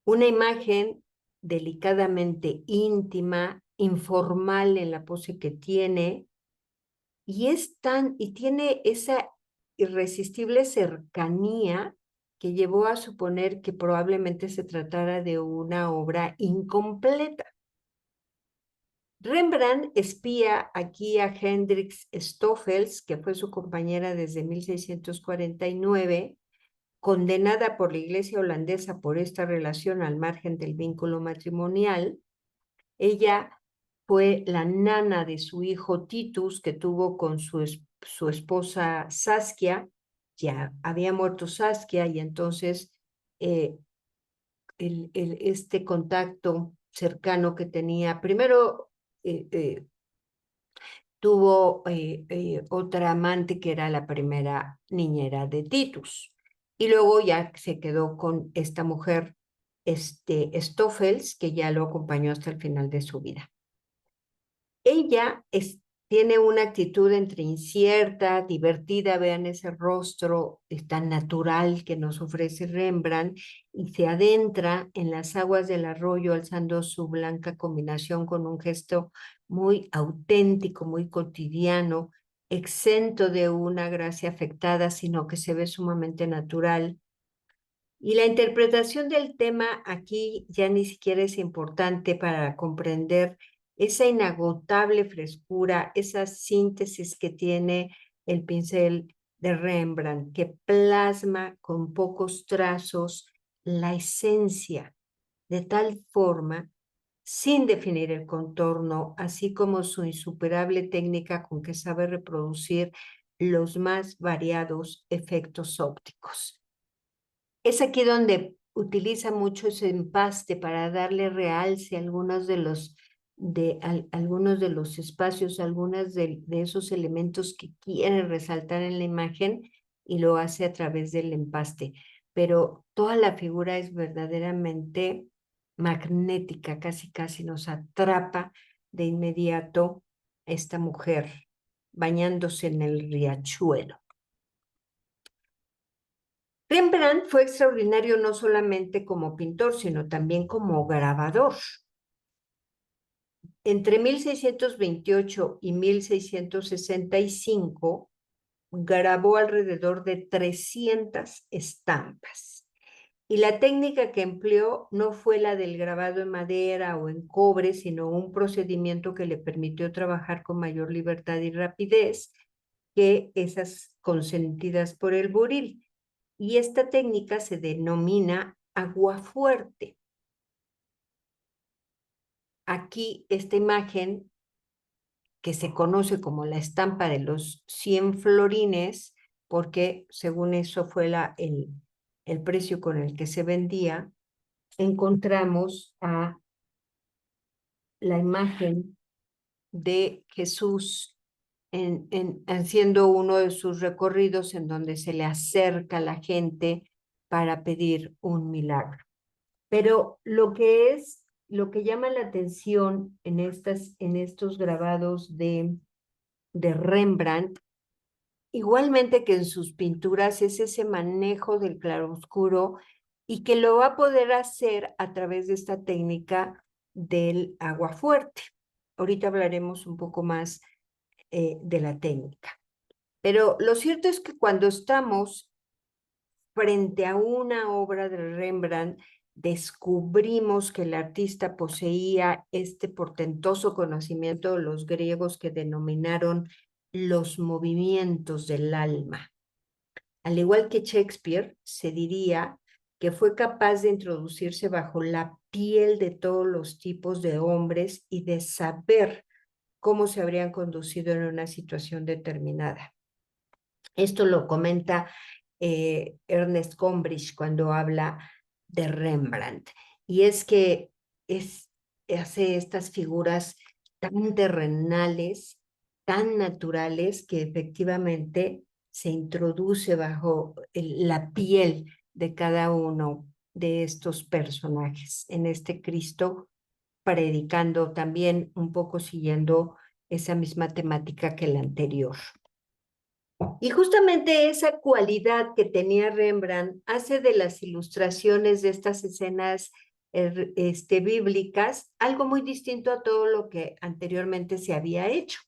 Una imagen delicadamente íntima, informal en la pose que tiene, y tiene esa irresistible cercanía que llevó a suponer que probablemente se tratara de una obra incompleta. Rembrandt espía aquí a Hendrix Stoffels, que fue su compañera desde 1649, condenada por la Iglesia holandesa por esta relación al margen del vínculo matrimonial. Ella fue la nana de su hijo Titus, que tuvo con su esposa Saskia. Ya había muerto Saskia y entonces este contacto cercano que tenía, primero tuvo otra amante que era la primera niñera de Titus. Y luego ya se quedó con esta mujer, Stoffels, que ya lo acompañó hasta el final de su vida. Ella tiene una actitud entre incierta, divertida, vean ese rostro tan natural que nos ofrece Rembrandt, y se adentra en las aguas del arroyo alzando su blanca combinación con un gesto muy auténtico, muy cotidiano, exento de una gracia afectada, sino que se ve sumamente natural. Y la interpretación del tema aquí ya ni siquiera es importante para comprender esa inagotable frescura, esa síntesis que tiene el pincel de Rembrandt, que plasma con pocos trazos la esencia de tal forma, sin definir el contorno, así como su insuperable técnica con que sabe reproducir los más variados efectos ópticos. Es aquí donde utiliza mucho ese empaste para darle realce a algunos de los espacios, algunos de esos elementos que quiere resaltar en la imagen, y lo hace a través del empaste. Pero toda la figura es verdaderamente magnética, casi casi nos atrapa de inmediato esta mujer bañándose en el riachuelo. Rembrandt fue extraordinario no solamente como pintor, sino también como grabador. Entre 1628 y 1665 grabó alrededor de 300 estampas. Y la técnica que empleó no fue la del grabado en madera o en cobre, sino un procedimiento que le permitió trabajar con mayor libertad y rapidez que esas consentidas por el buril. Y esta técnica se denomina aguafuerte. Aquí esta imagen, que se conoce como la estampa de los 100 florines, porque según eso fue el precio con el que se vendía, encontramos a la imagen de Jesús haciendo uno de sus recorridos en donde se le acerca a la gente para pedir un milagro. Pero lo que llama la atención en estos grabados de Rembrandt, igualmente que en sus pinturas, es ese manejo del claroscuro, y que lo va a poder hacer a través de esta técnica del aguafuerte. Ahorita hablaremos un poco más de la técnica. Pero lo cierto es que cuando estamos frente a una obra de Rembrandt, descubrimos que el artista poseía este portentoso conocimiento de los griegos que denominaron los movimientos del alma. Al igual que Shakespeare, se diría que fue capaz de introducirse bajo la piel de todos los tipos de hombres y de saber cómo se habrían conducido en una situación determinada. Esto lo comenta Ernest Gombrich cuando habla de Rembrandt. Y es que es, hace estas figuras tan terrenales, tan naturales, que efectivamente se introduce bajo la piel de cada uno de estos personajes. En este Cristo predicando también un poco siguiendo esa misma temática que la anterior. Y justamente esa cualidad que tenía Rembrandt hace de las ilustraciones de estas escenas bíblicas algo muy distinto a todo lo que anteriormente se había hecho.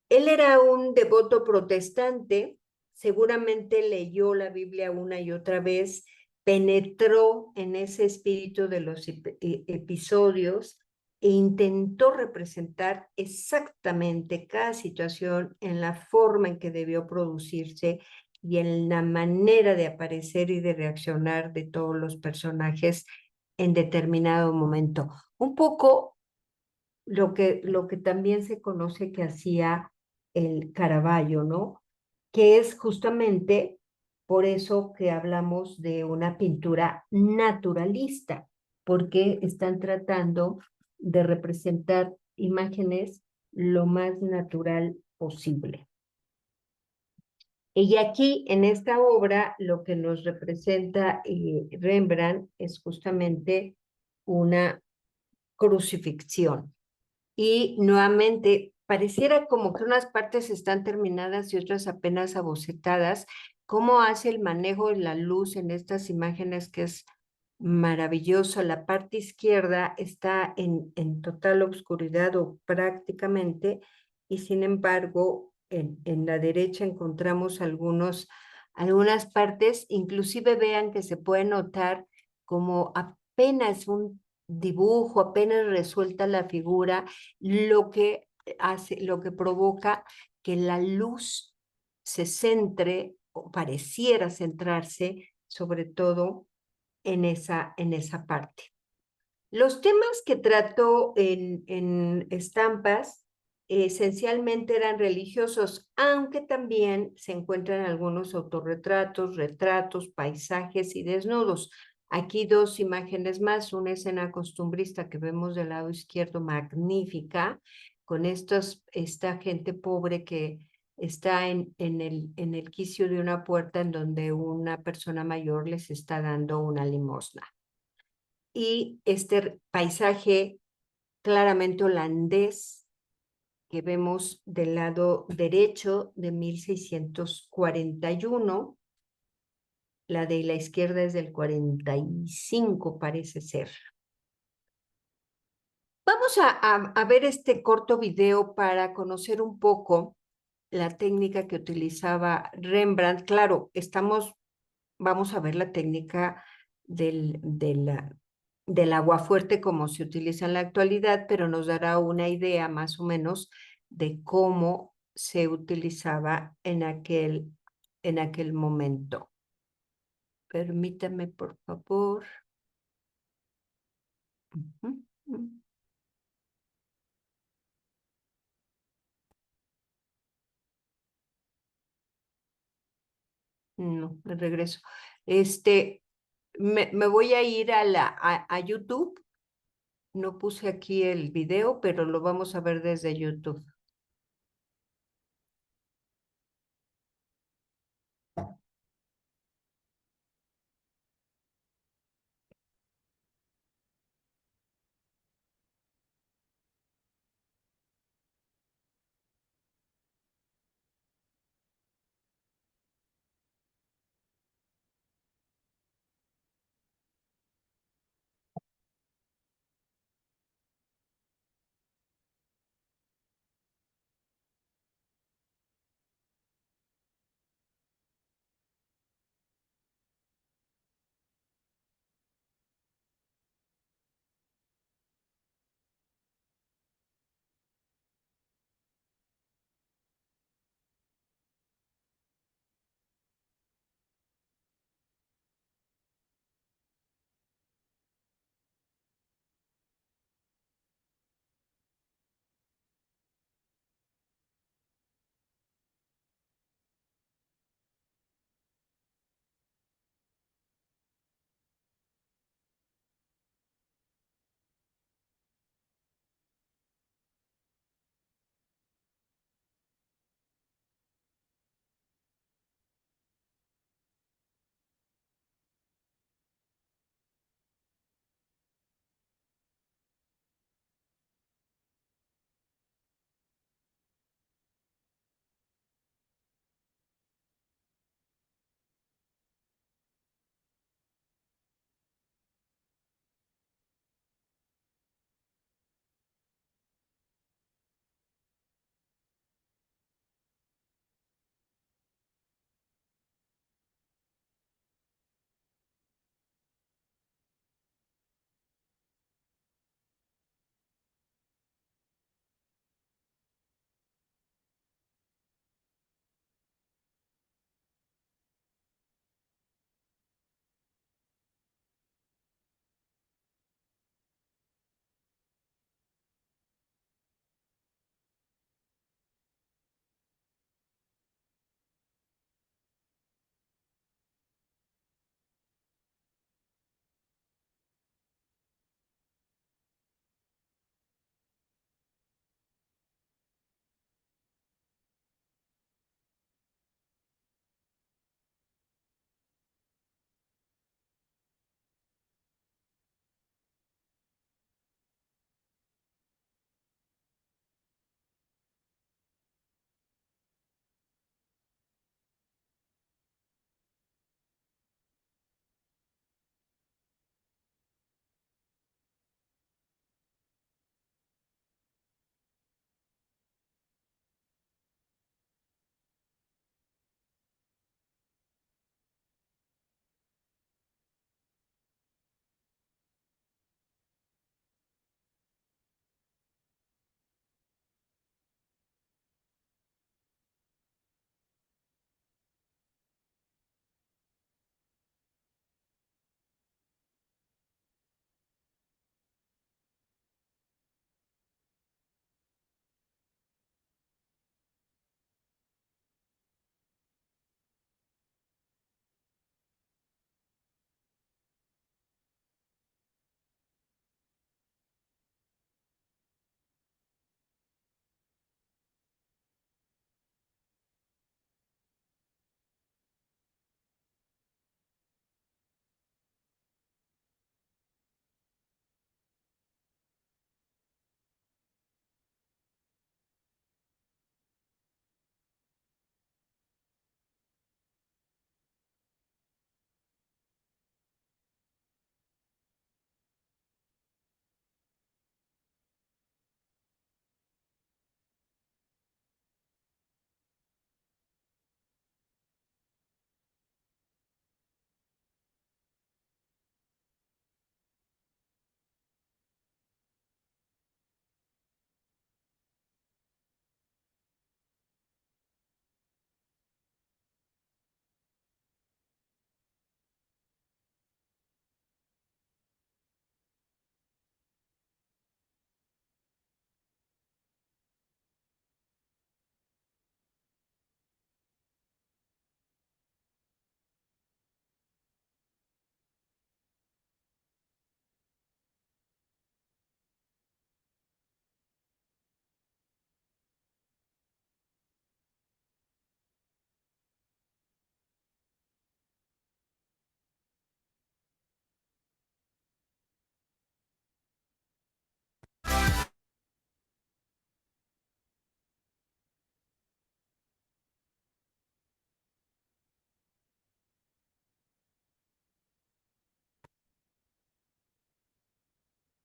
Él era un devoto protestante, seguramente leyó la Biblia una y otra vez, penetró en ese espíritu de los episodios e intentó representar exactamente cada situación en la forma en que debió producirse y en la manera de aparecer y de reaccionar de todos los personajes en determinado momento. Un poco lo que también se conoce que hacía el Caravaggio, ¿no? Que es justamente por eso que hablamos de una pintura naturalista, porque están tratando de representar imágenes lo más natural posible. Y aquí, en esta obra, lo que nos representa Rembrandt es justamente una crucifixión. Y nuevamente, pareciera como que unas partes están terminadas y otras apenas abocetadas. ¿Cómo hace el manejo de la luz en estas imágenes que es maravilloso? La parte izquierda está en total oscuridad o prácticamente, y sin embargo, en la derecha encontramos algunas partes, inclusive vean que se puede notar como apenas un dibujo, apenas resuelta la figura, lo que lo que provoca que la luz se centre o pareciera centrarse sobre todo en esa parte. Los temas que trató en estampas esencialmente eran religiosos, aunque también se encuentran algunos autorretratos, retratos, paisajes y desnudos. Aquí dos imágenes más, una escena costumbrista que vemos del lado izquierdo, magnífica, con esta gente pobre que está en el quicio de una puerta en donde una persona mayor les está dando una limosna. Y este paisaje claramente holandés que vemos del lado derecho de 1641, la de la izquierda es del 45, parece ser. Vamos a ver este corto video para conocer un poco la técnica que utilizaba Rembrandt. Claro, vamos a ver la técnica del aguafuerte como se utiliza en la actualidad, pero nos dará una idea más o menos de cómo se utilizaba en aquel momento. Permítame, por favor. No, me regreso. Me voy a ir a YouTube. No puse aquí el video, pero lo vamos a ver desde YouTube.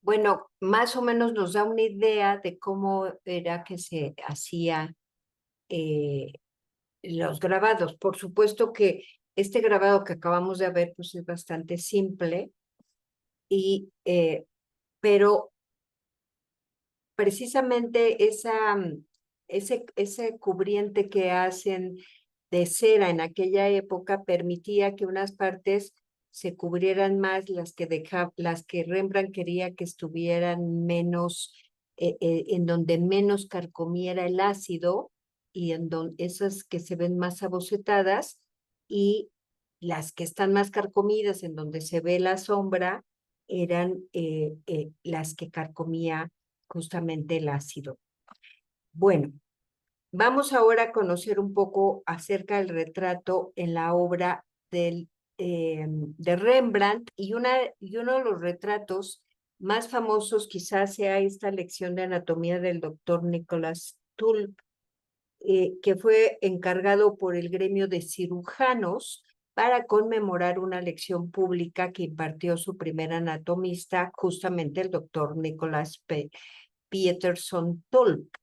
Bueno, más o menos nos da una idea de cómo era que se hacía eh, los grabados. Por supuesto que este grabado que acabamos de ver pues es bastante simple, y, pero precisamente ese cubriente que hacen de cera en aquella época permitía que unas partes se cubrieran más, las que Rembrandt quería que estuvieran menos, en donde menos carcomiera el ácido, y en donde esas que se ven más abocetadas, y las que están más carcomidas, en donde se ve la sombra, eran las que carcomía justamente el ácido. Bueno, vamos ahora a conocer un poco acerca del retrato en la obra de Rembrandt, y uno de los retratos más famosos quizás sea esta lección de anatomía del doctor Nicholas Tulp, que fue encargado por el gremio de cirujanos para conmemorar una lección pública que impartió su primer anatomista, justamente el doctor Nicholas Peterson Tulp.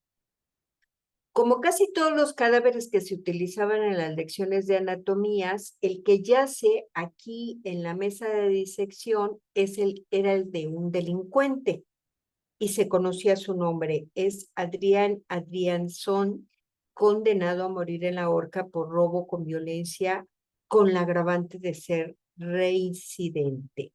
Como casi todos los cadáveres que se utilizaban en las lecciones de anatomías, el que yace aquí en la mesa de disección era el de un delincuente, y se conocía su nombre. Es Adrián Adrianson, condenado a morir en la horca por robo con violencia, con la agravante de ser reincidente.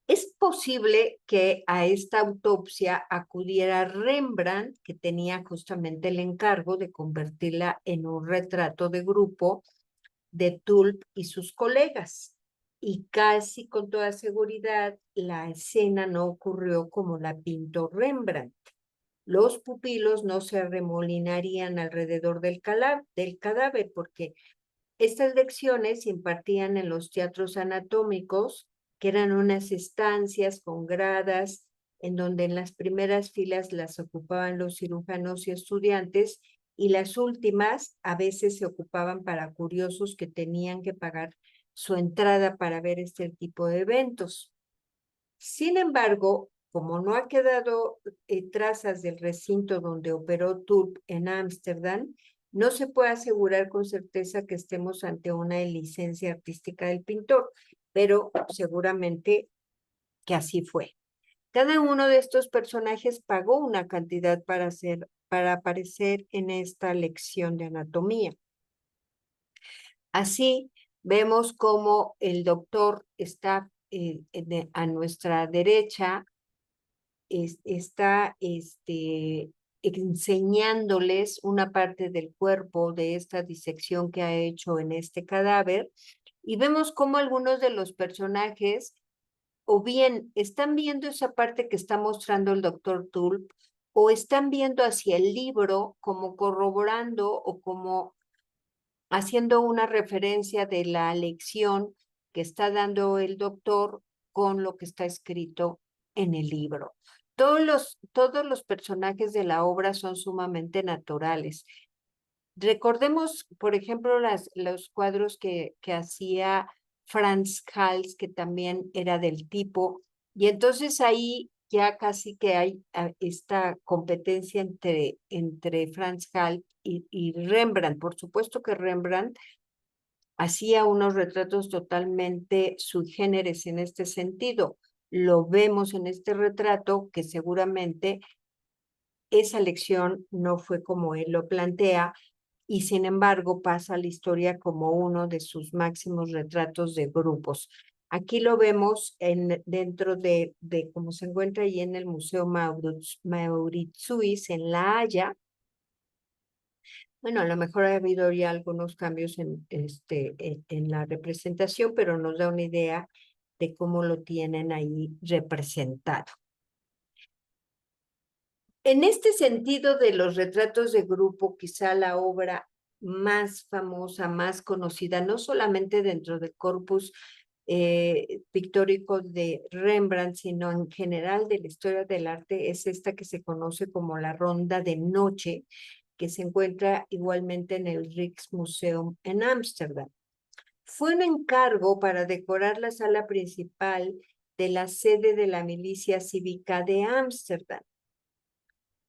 Es posible que a esta autopsia acudiera Rembrandt, que tenía justamente el encargo de convertirla en un retrato de grupo de Tulp y sus colegas. Y casi con toda seguridad, la escena no ocurrió como la pintó Rembrandt. Los pupilos no se arremolinarían alrededor del cadáver, porque estas lecciones se impartían en los teatros anatómicos, que eran unas estancias con gradas, en donde en las primeras filas las ocupaban los cirujanos y estudiantes, y las últimas a veces se ocupaban para curiosos que tenían que pagar su entrada para ver este tipo de eventos. Sin embargo, como no ha quedado trazas del recinto donde operó Tulp en Ámsterdam, no se puede asegurar con certeza que estemos ante una licencia artística del pintor, pero seguramente que así fue. Cada uno de estos personajes pagó una cantidad para aparecer en esta lección de anatomía. Así vemos cómo el doctor está a nuestra derecha, está enseñándoles una parte del cuerpo de esta disección que ha hecho en este cadáver, y vemos cómo algunos de los personajes o bien están viendo esa parte que está mostrando el doctor Tulp, o están viendo hacia el libro como corroborando o como haciendo una referencia de la lección que está dando el doctor con lo que está escrito en el libro. Todos los personajes de la obra son sumamente naturales. Recordemos, por ejemplo, los cuadros que hacía Frans Hals, que también era del tipo, y entonces ahí ya casi que hay esta competencia entre Frans Hals y Rembrandt. Por supuesto que Rembrandt hacía unos retratos totalmente sui generis en este sentido. Lo vemos en este retrato, que seguramente esa lección no fue como él lo plantea, y sin embargo pasa a la historia como uno de sus máximos retratos de grupos. Aquí lo vemos dentro de cómo se encuentra ahí en el Museo Mauritshuis en La Haya. Bueno, a lo mejor ha habido ya algunos cambios en la representación, pero nos da una idea de cómo lo tienen ahí representado. En este sentido de los retratos de grupo, quizá la obra más famosa, más conocida, no solamente dentro del corpus pictórico de Rembrandt, sino en general de la historia del arte, es esta que se conoce como la Ronda de Noche, que se encuentra igualmente en el Rijksmuseum en Ámsterdam. Fue un encargo para decorar la sala principal de la sede de la milicia cívica de Ámsterdam.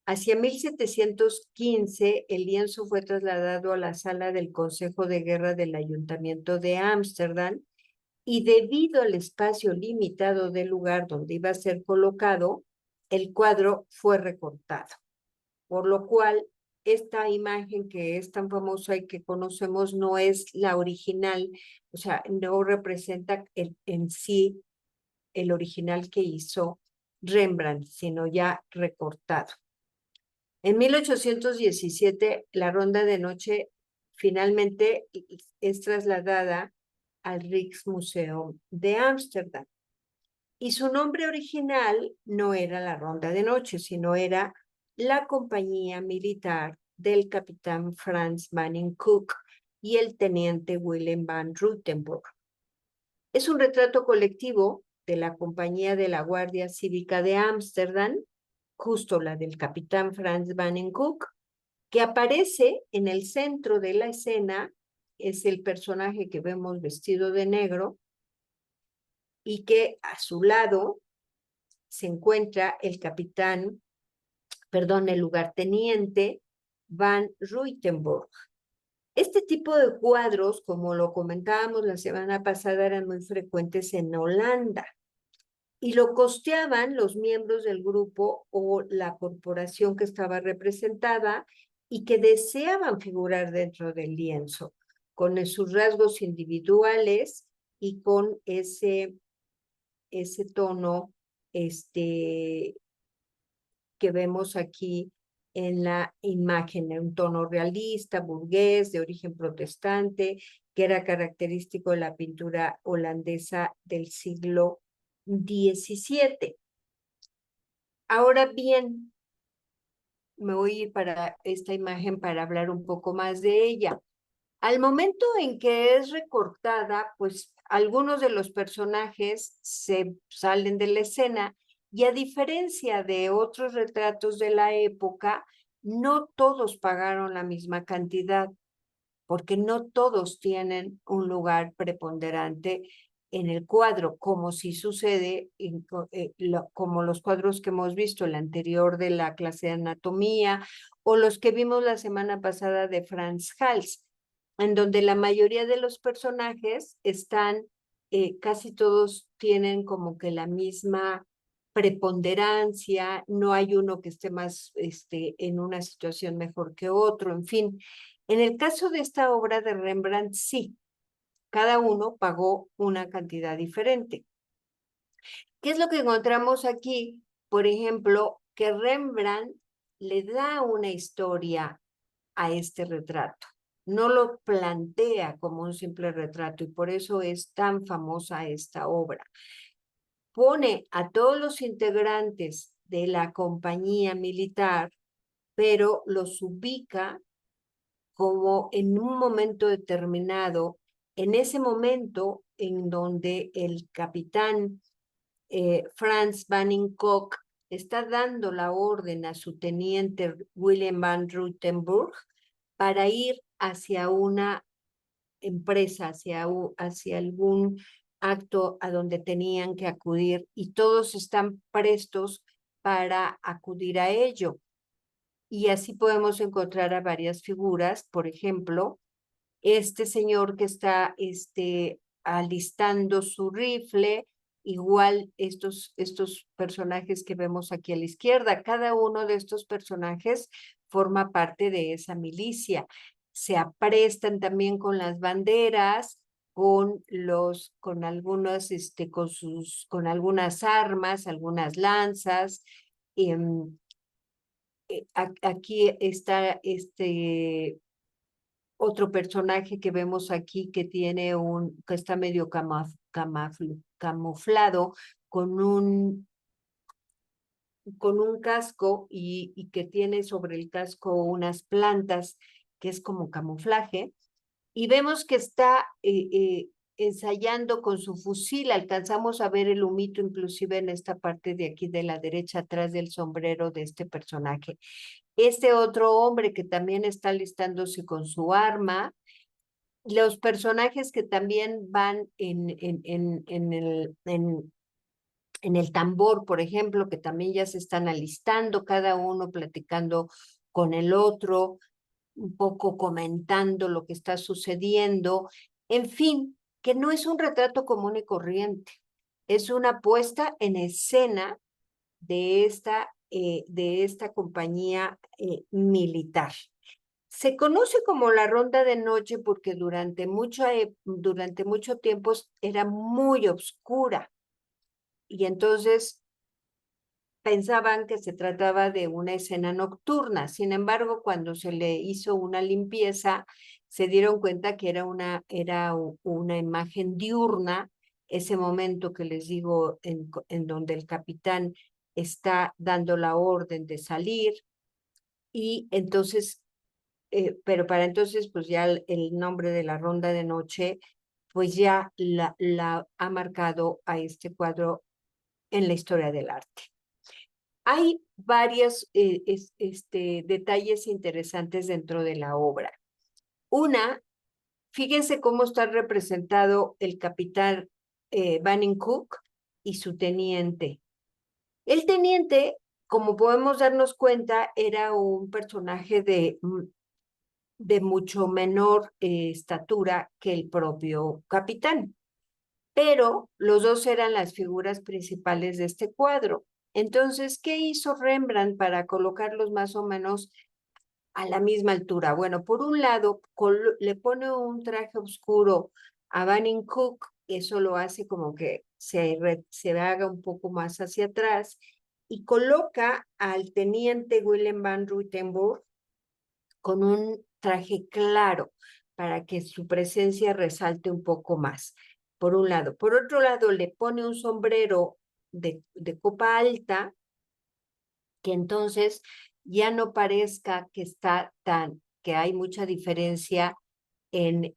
Hacia 1715, el lienzo fue trasladado a la sala del Consejo de Guerra del Ayuntamiento de Ámsterdam y debido al espacio limitado del lugar donde iba a ser colocado, el cuadro fue recortado, por lo cual esta imagen que es tan famosa y que conocemos no es la original, o sea, no representa en sí el original que hizo Rembrandt, sino ya recortado. En 1817, la Ronda de Noche finalmente es trasladada al Rijksmuseum de Ámsterdam. Y su nombre original no era la Ronda de Noche, sino era la compañía militar del capitán Frans Manning-Cook y el teniente Willem van Ruytenburg. Es un retrato colectivo de la compañía de la Guardia Cívica de Ámsterdam, justo la del capitán Frans Manning-Cook, que aparece en el centro de la escena, es el personaje que vemos vestido de negro, y que a su lado se encuentra el el lugarteniente Van Ruytenburg. Este tipo de cuadros, como lo comentábamos la semana pasada, eran muy frecuentes en Holanda y lo costeaban los miembros del grupo o la corporación que estaba representada y que deseaban figurar dentro del lienzo, con sus rasgos individuales y con ese tono que vemos aquí en la imagen, un tono realista, burgués, de origen protestante, que era característico de la pintura holandesa del siglo XVII. Ahora bien, me voy a ir para esta imagen para hablar un poco más de ella. Al momento en que es recortada, pues algunos de los personajes se salen de la escena y a diferencia de otros retratos de la época, no todos pagaron la misma cantidad, porque no todos tienen un lugar preponderante en el cuadro, como si sucede como los cuadros que hemos visto, el anterior de la clase de anatomía o los que vimos la semana pasada de Frans Hals, en donde la mayoría de los personajes están, casi todos tienen como que la misma preponderancia, no hay uno que esté más en una situación mejor que otro, en fin. En el caso de esta obra de Rembrandt, sí, cada uno pagó una cantidad diferente. ¿Qué es lo que encontramos aquí? Por ejemplo, que Rembrandt le da una historia a este retrato. No lo plantea como un simple retrato y por eso es tan famosa esta obra. Pone a todos los integrantes de la compañía militar, pero los ubica como en un momento determinado, en ese momento en donde el capitán Frans Manning-Cook está dando la orden a su teniente Willem van Ruytenburg para ir hacia una empresa, hacia algún acto a donde tenían que acudir y todos están prestos para acudir a ello. Y así podemos encontrar a varias figuras, por ejemplo, este señor que está alistando su rifle, igual estos personajes que vemos aquí a la izquierda, cada uno de estos personajes forma parte de esa milicia. Se aprestan también con las banderas, con algunas, con algunas armas, algunas lanzas. Aquí está otro personaje que vemos aquí que que está medio camuflado con un casco y que tiene sobre el casco unas plantas que es como camuflaje. Y vemos que está ensayando con su fusil. Alcanzamos a ver el humito inclusive en esta parte de aquí de la derecha, atrás del sombrero de este personaje. Este otro hombre que también está alistándose con su arma, los personajes que también van en el tambor, por ejemplo, que también ya se están alistando, cada uno platicando con el otro, un poco comentando lo que está sucediendo, en fin, que no es un retrato común y corriente, es una puesta en escena de esta compañía militar. Se conoce como la ronda de noche porque durante mucho tiempo era muy oscura y entonces pensaban que se trataba de una escena nocturna. Sin embargo, cuando se le hizo una limpieza, se dieron cuenta que era una imagen diurna, ese momento que les digo en donde el capitán está dando la orden de salir y entonces, pero para entonces, pues ya el nombre de la ronda de noche, pues ya la ha marcado a este cuadro en la historia del arte. Hay varios detalles interesantes dentro de la obra. Una, fíjense cómo está representado el capitán Banning Cook y su teniente. El teniente, como podemos darnos cuenta, era un personaje de mucho menor estatura que el propio capitán, pero los dos eran las figuras principales de este cuadro. Entonces, ¿qué hizo Rembrandt para colocarlos más o menos a la misma altura? Bueno, por un lado, le pone un traje oscuro a Banning Cook, eso lo hace como que se haga un poco más hacia atrás, y coloca al teniente Willem van Ruytenburg con un traje claro para que su presencia resalte un poco más, por un lado. Por otro lado, le pone un sombrero de copa alta, que entonces ya no parezca que que hay mucha diferencia en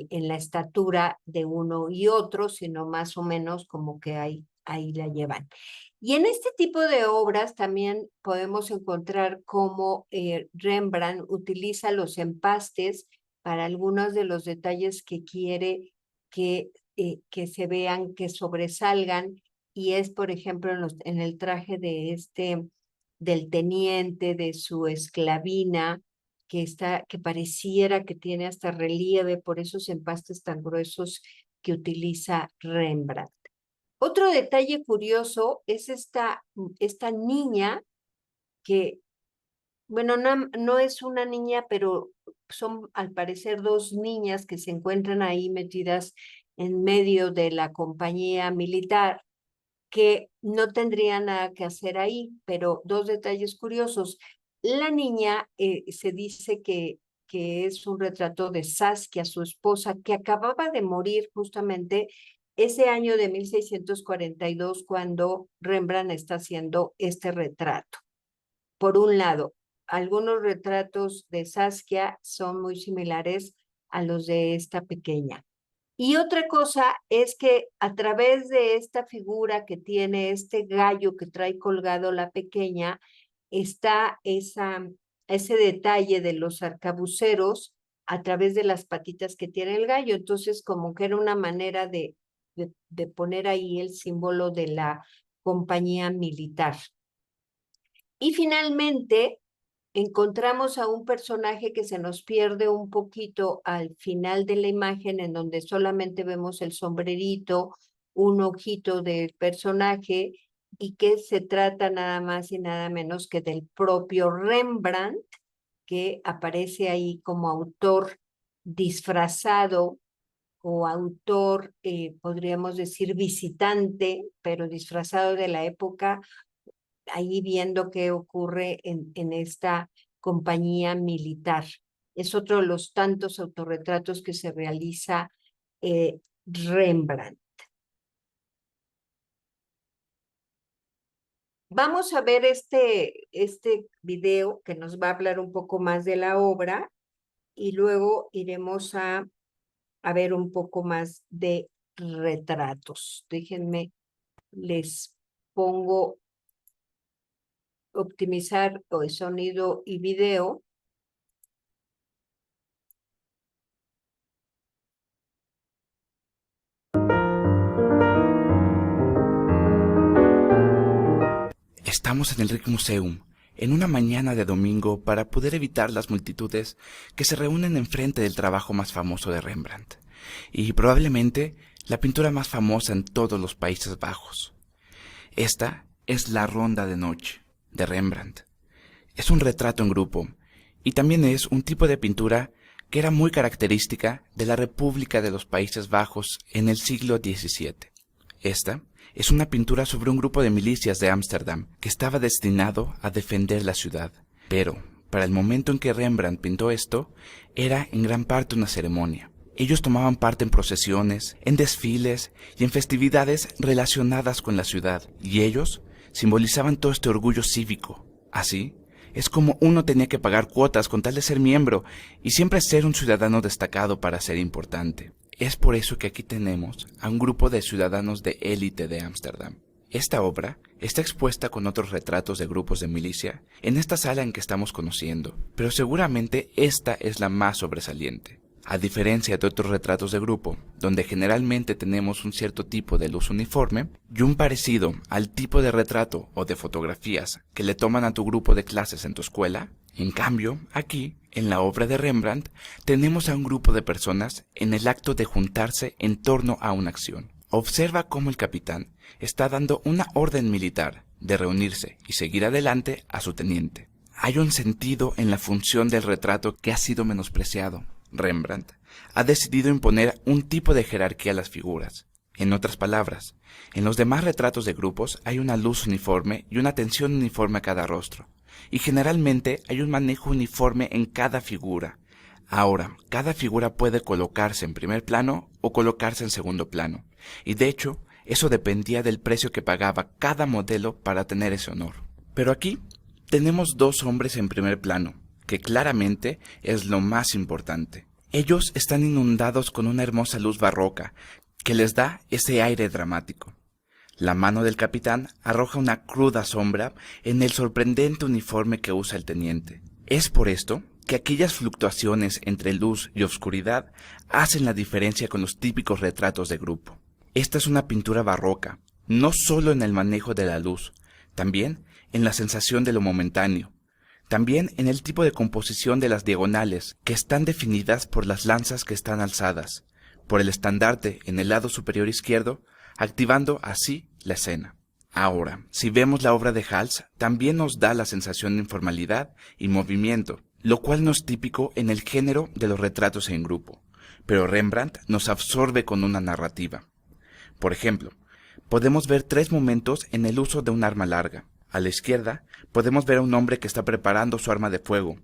la estatura de uno y otro, sino más o menos como que ahí la llevan. Y en este tipo de obras también podemos encontrar cómo Rembrandt utiliza los empastes para algunos de los detalles que quiere que se vean, que sobresalgan, y es, por ejemplo, en el traje del teniente, de su esclavina, que pareciera que tiene hasta relieve por esos empastes tan gruesos que utiliza Rembrandt. Otro detalle curioso es esta niña que, bueno, no es una niña, pero son al parecer dos niñas que se encuentran ahí metidas en medio de la compañía militar, que no tendría nada que hacer ahí, pero dos detalles curiosos. La niña se dice que es un retrato de Saskia, su esposa, que acababa de morir justamente ese año de 1642 cuando Rembrandt está haciendo este retrato. Por un lado, algunos retratos de Saskia son muy similares a los de esta pequeña. Y otra cosa es que a través de esta figura que tiene este gallo que trae colgado la pequeña, está ese detalle de los arcabuceros a través de las patitas que tiene el gallo. Entonces, como que era una manera de poner ahí el símbolo de la compañía militar. Y finalmente, encontramos a un personaje que se nos pierde un poquito al final de la imagen, en donde solamente vemos el sombrerito, un ojito del personaje, y que se trata nada más y nada menos que del propio Rembrandt, que aparece ahí como autor disfrazado o autor, podríamos decir visitante, pero disfrazado de la época, ahí viendo qué ocurre en esta compañía militar. Es otro de los tantos autorretratos que se realiza Rembrandt. Vamos a ver este video que nos va a hablar un poco más de la obra y luego iremos a ver un poco más de retratos. Déjenme, les pongo optimizar sonido y video. Estamos en el Rijksmuseum, en una mañana de domingo para poder evitar las multitudes que se reúnen enfrente del trabajo más famoso de Rembrandt, y probablemente la pintura más famosa en todos los Países Bajos. Esta es La Ronda de Noche, de Rembrandt. Es un retrato en grupo, y también es un tipo de pintura que era muy característica de la República de los Países Bajos en el siglo XVII. Esta es una pintura sobre un grupo de milicias de Ámsterdam que estaba destinado a defender la ciudad. Pero, para el momento en que Rembrandt pintó esto, era en gran parte una ceremonia. Ellos tomaban parte en procesiones, en desfiles y en festividades relacionadas con la ciudad, y ellos simbolizaban todo este orgullo cívico. Así, es como uno tenía que pagar cuotas con tal de ser miembro y siempre ser un ciudadano destacado para ser importante. Es por eso que aquí tenemos a un grupo de ciudadanos de élite de Ámsterdam. Esta obra está expuesta con otros retratos de grupos de milicia en esta sala en que estamos conociendo, pero seguramente esta es la más sobresaliente. A diferencia de otros retratos de grupo, donde generalmente tenemos un cierto tipo de luz uniforme y un parecido al tipo de retrato o de fotografías que le toman a tu grupo de clases en tu escuela, en cambio, aquí, en la obra de Rembrandt, tenemos a un grupo de personas en el acto de juntarse en torno a una acción. Observa cómo el capitán está dando una orden militar de reunirse y seguir adelante a su teniente. Hay un sentido en la función del retrato que ha sido menospreciado. Rembrandt ha decidido imponer un tipo de jerarquía a las figuras. En otras palabras, en los demás retratos de grupos hay una luz uniforme y una tensión uniforme a cada rostro, y generalmente hay un manejo uniforme en cada figura. Ahora, cada figura puede colocarse en primer plano o colocarse en segundo plano, y de hecho, eso dependía del precio que pagaba cada modelo para tener ese honor. Pero aquí tenemos dos hombres en primer plano, que claramente es lo más importante. Ellos están inundados con una hermosa luz barroca que les da ese aire dramático. La mano del capitán arroja una cruda sombra en el sorprendente uniforme que usa el teniente. Es por esto que aquellas fluctuaciones entre luz y oscuridad hacen la diferencia con los típicos retratos de grupo. Esta es una pintura barroca, no solo en el manejo de la luz, también en la sensación de lo momentáneo. También en el tipo de composición de las diagonales, que están definidas por las lanzas que están alzadas, por el estandarte en el lado superior izquierdo, activando así la escena. Ahora, si vemos la obra de Hals, también nos da la sensación de informalidad y movimiento, lo cual no es típico en el género de los retratos en grupo, pero Rembrandt nos absorbe con una narrativa. Por ejemplo, podemos ver 3 momentos en el uso de un arma larga. A la izquierda, podemos ver a un hombre que está preparando su arma de fuego.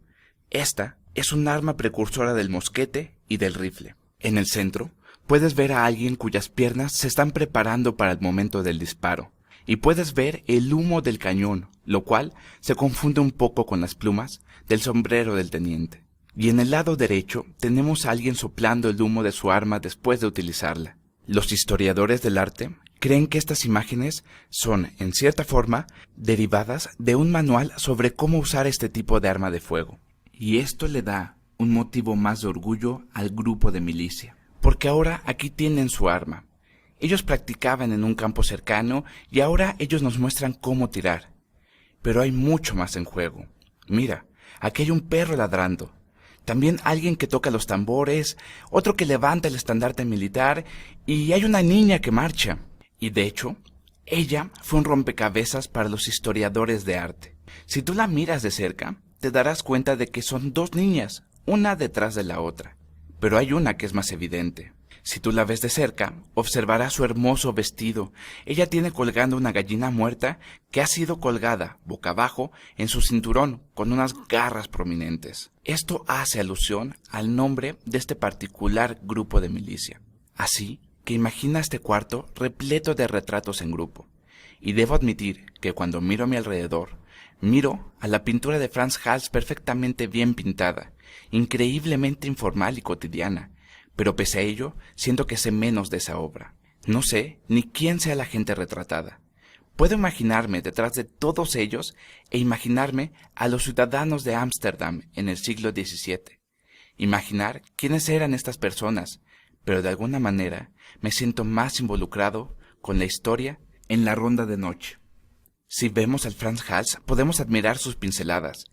Esta es un arma precursora del mosquete y del rifle. En el centro, puedes ver a alguien cuyas piernas se están preparando para el momento del disparo. Y puedes ver el humo del cañón, lo cual se confunde un poco con las plumas del sombrero del teniente. Y en el lado derecho, tenemos a alguien soplando el humo de su arma después de utilizarla. Los historiadores del arte creen que estas imágenes son, en cierta forma, derivadas de un manual sobre cómo usar este tipo de arma de fuego. Y esto le da un motivo más de orgullo al grupo de milicia, porque ahora aquí tienen su arma. Ellos practicaban en un campo cercano y ahora ellos nos muestran cómo tirar. Pero hay mucho más en juego. Mira, aquí hay un perro ladrando. También alguien que toca los tambores, otro que levanta el estandarte militar y hay una niña que marcha. Y de hecho, ella fue un rompecabezas para los historiadores de arte. Si tú la miras de cerca, te darás cuenta de que son 2 niñas, una detrás de la otra. Pero hay una que es más evidente. Si tú la ves de cerca, observarás su hermoso vestido. Ella tiene colgando una gallina muerta que ha sido colgada, boca abajo, en su cinturón, con unas garras prominentes. Esto hace alusión al nombre de este particular grupo de milicia. Así que imagina este cuarto repleto de retratos en grupo. Y debo admitir que cuando miro a mi alrededor, miro a la pintura de Frans Hals perfectamente bien pintada, increíblemente informal y cotidiana, pero pese a ello, siento que sé menos de esa obra. No sé ni quién sea la gente retratada. Puedo imaginarme detrás de todos ellos e imaginarme a los ciudadanos de Ámsterdam en el siglo XVII. Imaginar quiénes eran estas personas, pero de alguna manera me siento más involucrado con la historia en La Ronda de Noche. Si vemos al Frans Hals, podemos admirar sus pinceladas,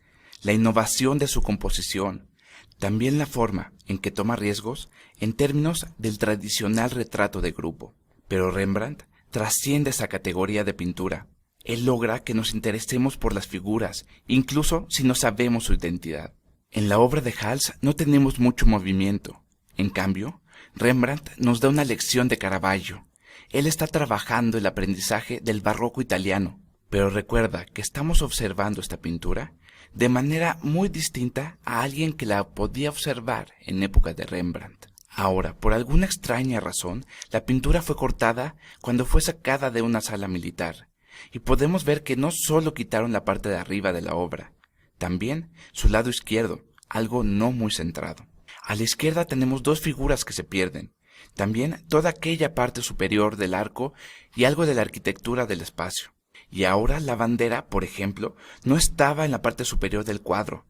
la innovación de su composición, también la forma en que toma riesgos en términos del tradicional retrato de grupo. Pero Rembrandt trasciende esa categoría de pintura. Él logra que nos interesemos por las figuras, incluso si no sabemos su identidad. En la obra de Hals no tenemos mucho movimiento. En cambio, Rembrandt nos da una lección de Caravaggio. Él está trabajando el aprendizaje del barroco italiano, pero recuerda que estamos observando esta pintura de manera muy distinta a alguien que la podía observar en época de Rembrandt. Ahora, por alguna extraña razón, la pintura fue cortada cuando fue sacada de una sala militar, y podemos ver que no solo quitaron la parte de arriba de la obra, también su lado izquierdo, algo no muy centrado. A la izquierda tenemos dos figuras que se pierden, también toda aquella parte superior del arco y algo de la arquitectura del espacio. Y ahora la bandera, por ejemplo, no estaba en la parte superior del cuadro,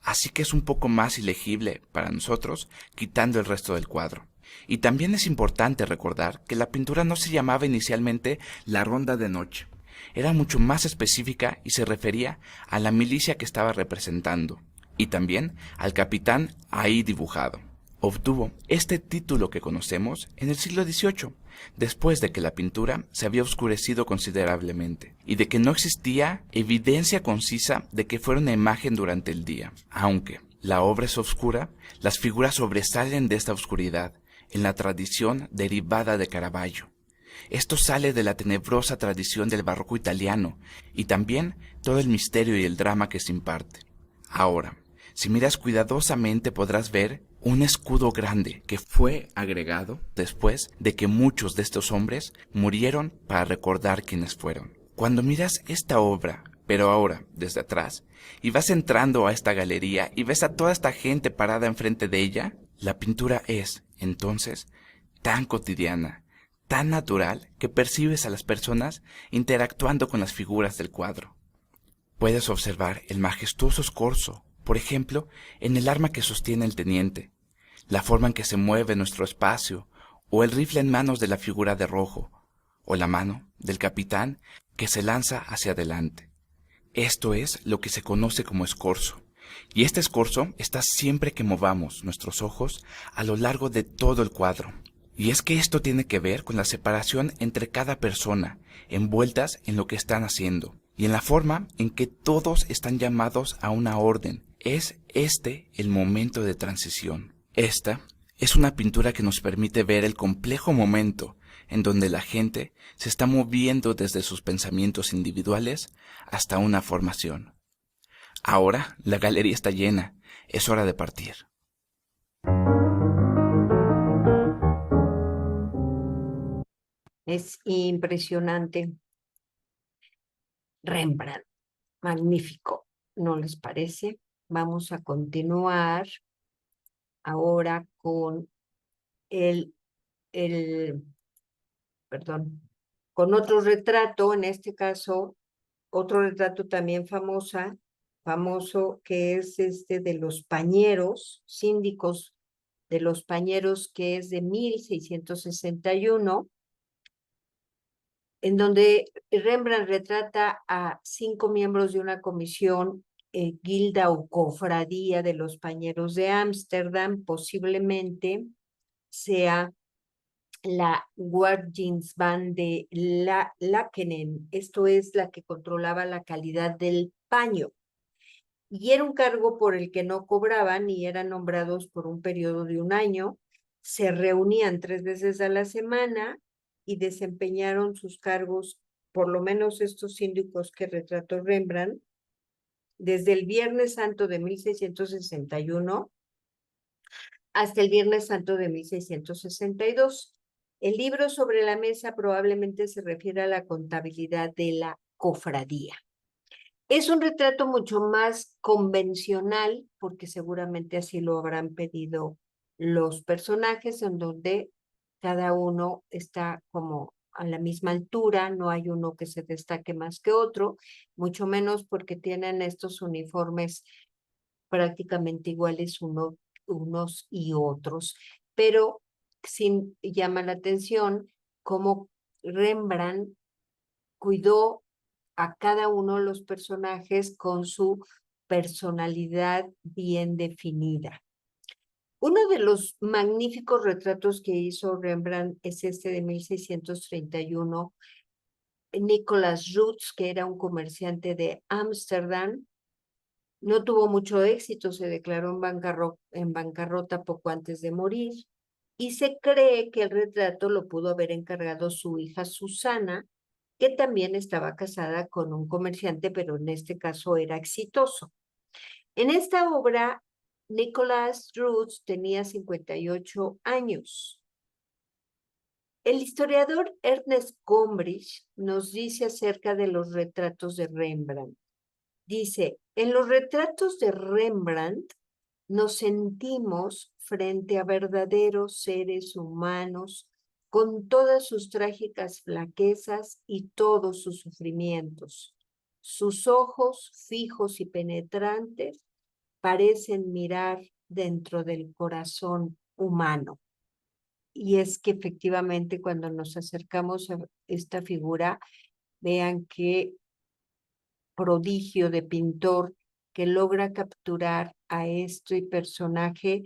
así que es un poco más ilegible para nosotros quitando el resto del cuadro. Y también es importante recordar que la pintura no se llamaba inicialmente la Ronda de Noche. Era mucho más específica y se refería a la milicia que estaba representando, y también al capitán ahí dibujado. Obtuvo este título que conocemos en el siglo XVIII, después de que la pintura se había oscurecido considerablemente y de que no existía evidencia concisa de que fuera una imagen durante el día. Aunque la obra es oscura, las figuras sobresalen de esta oscuridad en la tradición derivada de Caravaggio. Esto sale de la tenebrosa tradición del barroco italiano y también todo el misterio y el drama que se imparte. Ahora, si miras cuidadosamente podrás ver un escudo grande que fue agregado después de que muchos de estos hombres murieron para recordar quiénes fueron. Cuando miras esta obra, pero ahora desde atrás, y vas entrando a esta galería y ves a toda esta gente parada enfrente de ella, la pintura es, entonces, tan cotidiana, tan natural, que percibes a las personas interactuando con las figuras del cuadro. Puedes observar el majestuoso escorzo, por ejemplo, en el arma que sostiene el teniente, la forma en que se mueve nuestro espacio, o el rifle en manos de la figura de rojo, o la mano del capitán que se lanza hacia adelante. Esto es lo que se conoce como escorzo, y este escorzo está siempre que movamos nuestros ojos a lo largo de todo el cuadro. Y es que esto tiene que ver con la separación entre cada persona, envueltas en lo que están haciendo, y en la forma en que todos están llamados a una orden. Es este el momento de transición. Esta es una pintura que nos permite ver el complejo momento en donde la gente se está moviendo desde sus pensamientos individuales hasta una formación. Ahora la galería está llena, es hora de partir. Es impresionante. Rembrandt, magnífico, ¿no les parece? Vamos a continuar ahora con el, el, perdón, con otro retrato, en este caso, otro retrato también famoso, que es este de los pañeros, síndicos de los pañeros, que es de 1661, en donde Rembrandt retrata a 5 miembros de una comisión, guilda o cofradía de los pañeros de Ámsterdam, posiblemente sea la Guardiansband de Lakenhen, esto es la que controlaba la calidad del paño. Y era un cargo por el que no cobraban y eran nombrados por un periodo de un año. Se reunían 3 veces a la semana y desempeñaron sus cargos, por lo menos estos síndicos que retrató Rembrandt, desde el Viernes Santo de 1661 hasta el Viernes Santo de 1662. El libro sobre la mesa probablemente se refiere a la contabilidad de la cofradía. Es un retrato mucho más convencional, porque seguramente así lo habrán pedido los personajes, en donde cada uno está como a la misma altura, no hay uno que se destaque más que otro, mucho menos porque tienen estos uniformes prácticamente iguales unos y otros, pero sí llama la atención cómo Rembrandt cuidó a cada uno de los personajes con su personalidad bien definida. Uno de los magníficos retratos que hizo Rembrandt es este de 1631, Nicolas Roots, que era un comerciante de Ámsterdam. No tuvo mucho éxito, se declaró en bancarrota poco antes de morir, y se cree que el retrato lo pudo haber encargado su hija Susana, que también estaba casada con un comerciante, pero en este caso era exitoso. En esta obra, Nicholas Roots tenía 58 años. El historiador Ernest Gombrich nos dice acerca de los retratos de Rembrandt. Dice, en los retratos de Rembrandt nos sentimos frente a verdaderos seres humanos con todas sus trágicas flaquezas y todos sus sufrimientos. Sus ojos fijos y penetrantes parecen mirar dentro del corazón humano. Y es que efectivamente cuando nos acercamos a esta figura, vean qué prodigio de pintor que logra capturar a este personaje,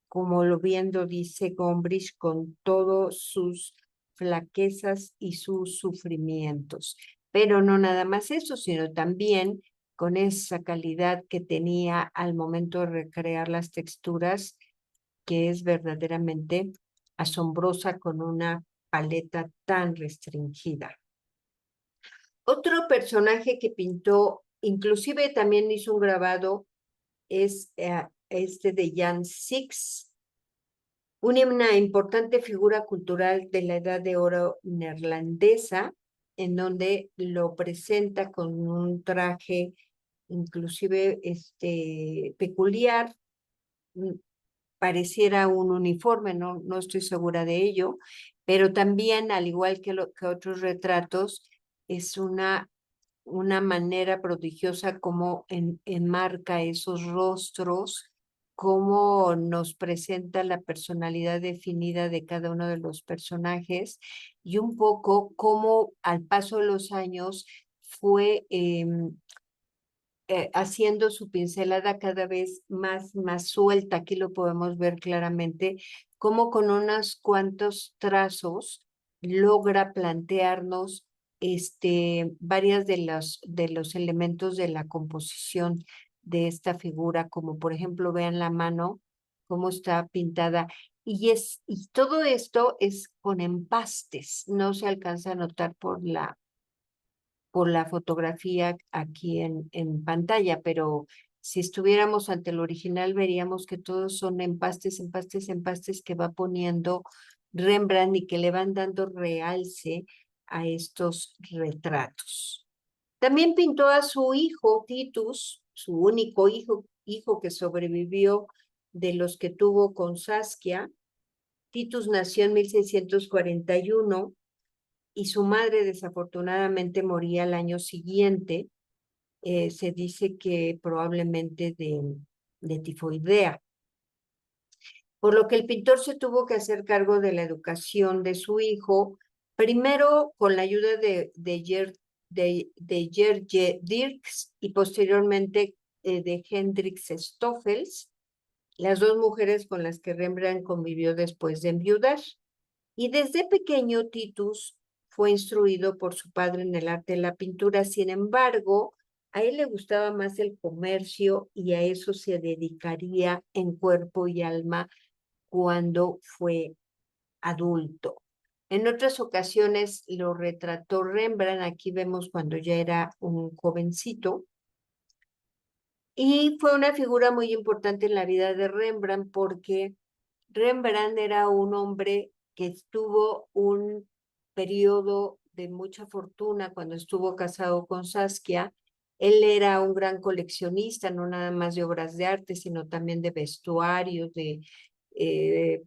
como lo viendo dice Gombrich, con todos sus flaquezas y sus sufrimientos. Pero no nada más eso, sino también con esa calidad que tenía al momento de recrear las texturas, que es verdaderamente asombrosa con una paleta tan restringida. Otro personaje que pintó, inclusive también hizo un grabado, es este de Jan Six, una importante figura cultural de la Edad de Oro neerlandesa, en donde lo presenta con un traje inclusive peculiar, pareciera un uniforme, no estoy segura de ello, pero también, al igual que otros retratos, es una manera prodigiosa como enmarca esos rostros, cómo nos presenta la personalidad definida de cada uno de los personajes y un poco cómo al paso de los años fue haciendo su pincelada cada vez más suelta. Aquí lo podemos ver claramente, cómo con unos cuantos trazos logra plantearnos varias de los elementos de la composición de esta figura, como por ejemplo, vean la mano, cómo está pintada. Y todo esto es con empastes, no se alcanza a notar por la fotografía aquí en pantalla, pero si estuviéramos ante el original veríamos que todos son empastes, empastes, empastes que va poniendo Rembrandt y que le van dando realce a estos retratos. También pintó a su hijo Titus, su único hijo que sobrevivió de los que tuvo con Saskia. Titus nació en 1641 y su madre desafortunadamente moría al año siguiente. Se dice que probablemente de tifoidea, por lo que el pintor se tuvo que hacer cargo de la educación de su hijo, primero con la ayuda de Gertje Dirks y posteriormente de Hendrix Stoffels, las dos mujeres con las que Rembrandt convivió después de enviudar. Y desde pequeño Titus fue instruido por su padre en el arte de la pintura. Sin embargo, a él le gustaba más el comercio y a eso se dedicaría en cuerpo y alma cuando fue adulto. En otras ocasiones lo retrató Rembrandt, aquí vemos cuando ya era un jovencito, y fue una figura muy importante en la vida de Rembrandt porque Rembrandt era un hombre que estuvo un periodo de mucha fortuna cuando estuvo casado con Saskia. Él era un gran coleccionista, no nada más de obras de arte, sino también de vestuarios, eh, de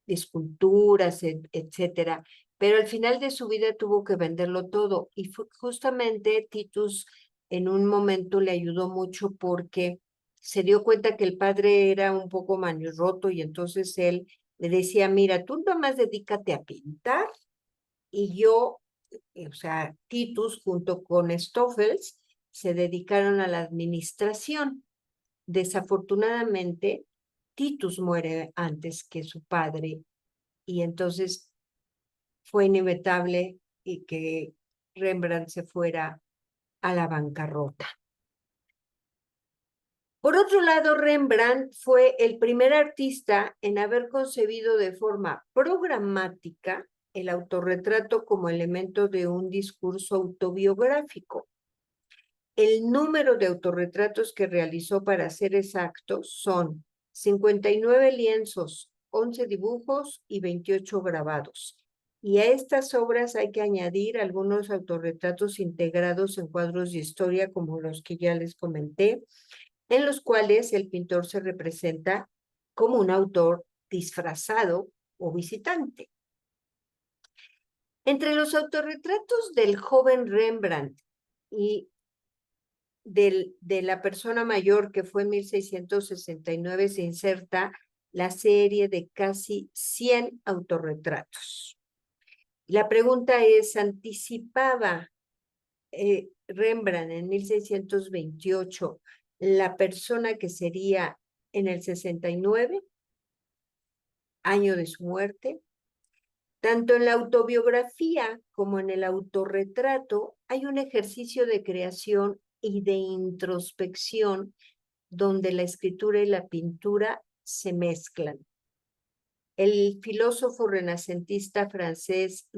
esculturas, etcétera. Pero al final de su vida tuvo que venderlo todo y justamente Titus en un momento le ayudó mucho porque se dio cuenta que el padre era un poco manirroto y entonces él le decía, mira, tú nomás dedícate a pintar y yo o sea, Titus junto con Stoffels se dedicaron a la administración. Desafortunadamente, Titus muere antes que su padre y entonces fue inevitable y que Rembrandt se fuera a la bancarrota. Por otro lado, Rembrandt fue el primer artista en haber concebido de forma programática el autorretrato como elemento de un discurso autobiográfico. El número de autorretratos que realizó, para ser exactos, son 59 lienzos, 11 dibujos y 28 grabados. Y a estas obras hay que añadir algunos autorretratos integrados en cuadros de historia, como los que ya les comenté, en los cuales el pintor se representa como un autor disfrazado o visitante. Entre los autorretratos del joven Rembrandt y de la persona mayor, que fue en 1669, se inserta la serie de casi 100 autorretratos. La pregunta es, ¿anticipaba Rembrandt en 1628 la persona que sería en el 69, año de su muerte? Tanto en la autobiografía como en el autorretrato hay un ejercicio de creación y de introspección donde la escritura y la pintura se mezclan. El filósofo renacentista francés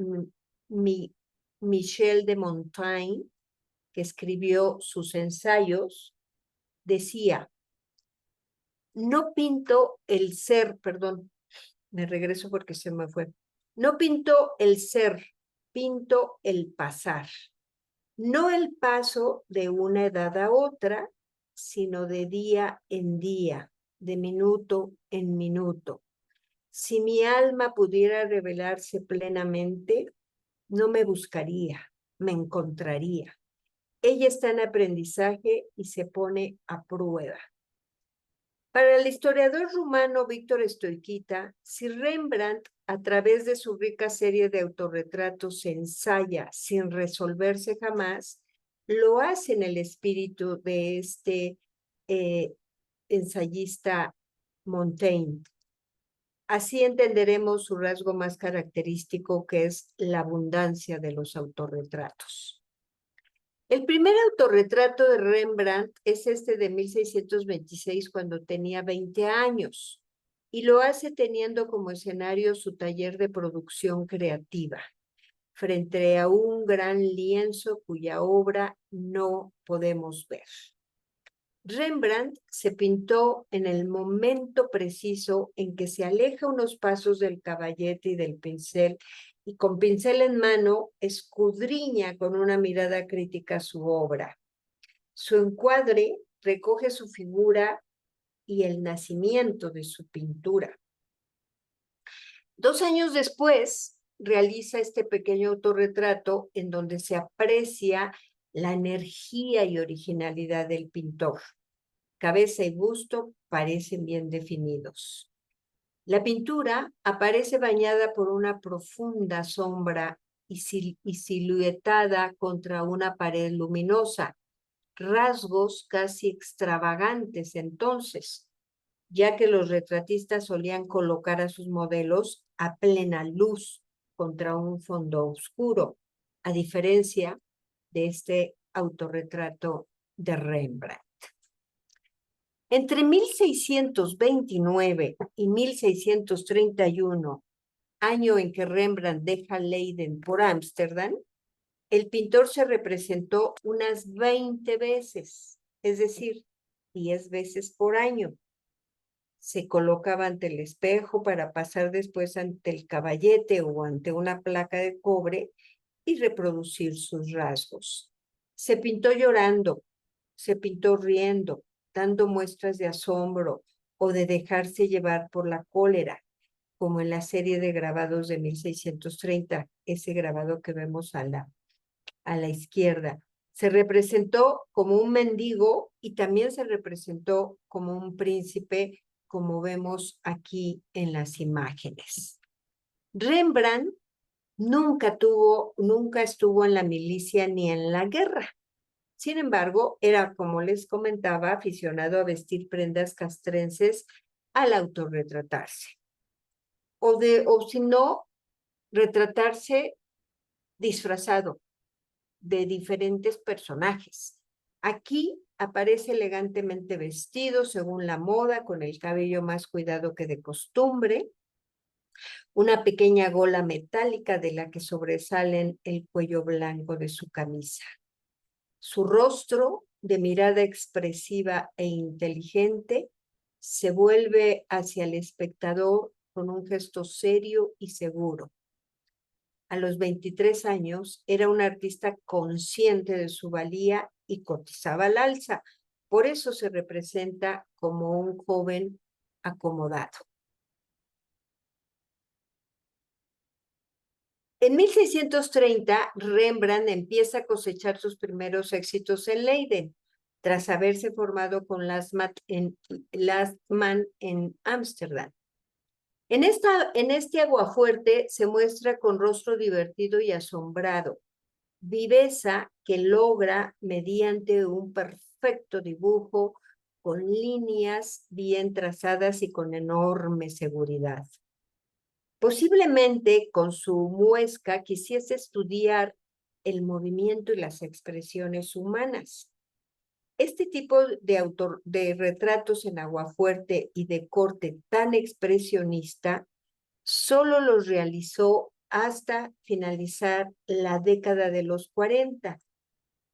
Michel de Montaigne, que escribió sus ensayos, decía: no pinto el ser, perdón, me regreso porque se me fue. No pinto el ser, pinto el pasar. No el paso de una edad a otra, sino de día en día, de minuto en minuto. Si mi alma pudiera revelarse plenamente, no me buscaría, me encontraría. Ella está en aprendizaje y se pone a prueba. Para el historiador rumano Víctor Stoiquita, si Rembrandt, a través de su rica serie de autorretratos, se ensaya sin resolverse jamás, lo hace en el espíritu de este ensayista Montaigne. Así entenderemos su rasgo más característico, que es la abundancia de los autorretratos. El primer autorretrato de Rembrandt es este de 1626, cuando tenía 20 años, y lo hace teniendo como escenario su taller de producción creativa, frente a un gran lienzo cuya obra no podemos ver. Rembrandt se pintó en el momento preciso en que se aleja unos pasos del caballete y del pincel, y con pincel en mano escudriña con una mirada crítica su obra. Su encuadre recoge su figura y el nacimiento de su pintura. 2 años después, realiza este pequeño autorretrato en donde se aprecia la energía y originalidad del pintor. Cabeza y busto parecen bien definidos. La pintura aparece bañada por una profunda sombra y siluetada contra una pared luminosa, rasgos casi extravagantes entonces, ya que los retratistas solían colocar a sus modelos a plena luz contra un fondo oscuro, a diferencia de este autorretrato de Rembrandt. Entre 1629 y 1631, año en que Rembrandt deja Leiden por Ámsterdam, el pintor se representó unas 20 veces, es decir, 10 veces por año. Se colocaba ante el espejo para pasar después ante el caballete o ante una placa de cobre y reproducir sus rasgos. Se pintó llorando, se pintó riendo, dando muestras de asombro o de dejarse llevar por la cólera, como en la serie de grabados de 1630, ese grabado que vemos a la izquierda. Se representó como un mendigo y también se representó como un príncipe, como vemos aquí en las imágenes. Rembrandt nunca estuvo en la milicia ni en la guerra. Sin embargo, era, como les comentaba, aficionado a vestir prendas castrenses al autorretratarse. O si no, retratarse disfrazado de diferentes personajes. Aquí aparece elegantemente vestido según la moda, con el cabello más cuidado que de costumbre, una pequeña gola metálica de la que sobresalen el cuello blanco de su camisa. Su rostro, de mirada expresiva e inteligente, se vuelve hacia el espectador con un gesto serio y seguro. A los 23 años era un artista consciente de su valía y cotizaba al alza. Por eso se representa como un joven acomodado. En 1630, Rembrandt empieza a cosechar sus primeros éxitos en Leiden, tras haberse formado con Lastman en Ámsterdam. En este aguafuerte se muestra con rostro divertido y asombrado, viveza que logra mediante un perfecto dibujo con líneas bien trazadas y con enorme seguridad. Posiblemente con su muesca quisiese estudiar el movimiento y las expresiones humanas. Este tipo de retratos en aguafuerte y de corte tan expresionista solo los realizó hasta finalizar la década de los 40.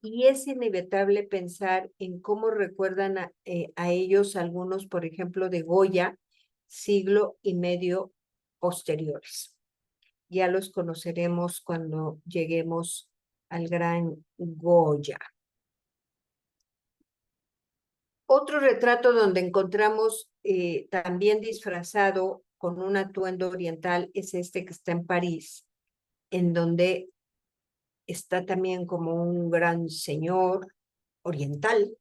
Y es inevitable pensar en cómo recuerdan a ellos algunos, por ejemplo, de Goya, siglo y medio posteriores. Ya los conoceremos cuando lleguemos al gran Goya. Otro retrato donde encontramos también disfrazado con un atuendo oriental es este que está en París, en donde está también como un gran señor oriental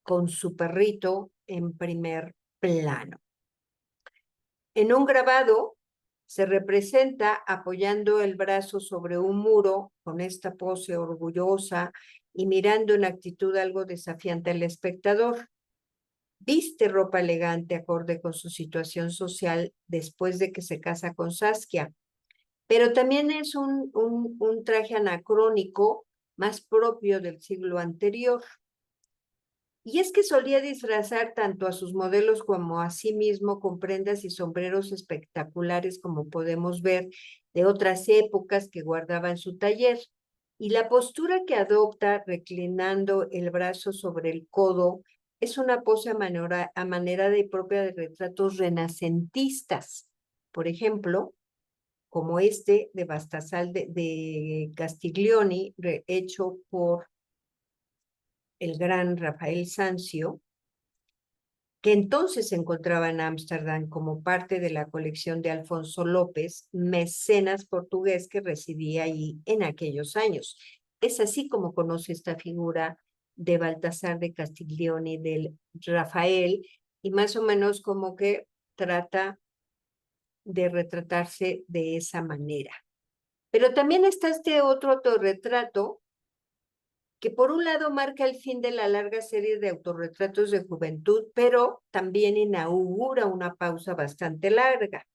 con su perrito en primer plano. En un grabado se representa apoyando el brazo sobre un muro con esta pose orgullosa y mirando en actitud algo desafiante al espectador. Viste ropa elegante acorde con su situación social después de que se casa con Saskia, pero también es un traje anacrónico más propio del siglo anterior. Y es que solía disfrazar tanto a sus modelos como a sí mismo con prendas y sombreros espectaculares, como podemos ver de otras épocas que guardaba en su taller. Y la postura que adopta reclinando el brazo sobre el codo es una pose a manera de propia de retratos renacentistas. Por ejemplo, como este de Bastasal de Castiglioni, hecho por el gran Rafael Sanzio, que entonces se encontraba en Ámsterdam como parte de la colección de Alfonso López, mecenas portugués que residía allí en aquellos años. Es así como conoce esta figura de Baltasar de Castiglioni, del Rafael, y más o menos como que trata de retratarse de esa manera. Pero también está este otro autorretrato que por un lado marca el fin de la larga serie de autorretratos de juventud, pero también inaugura una pausa bastante larga.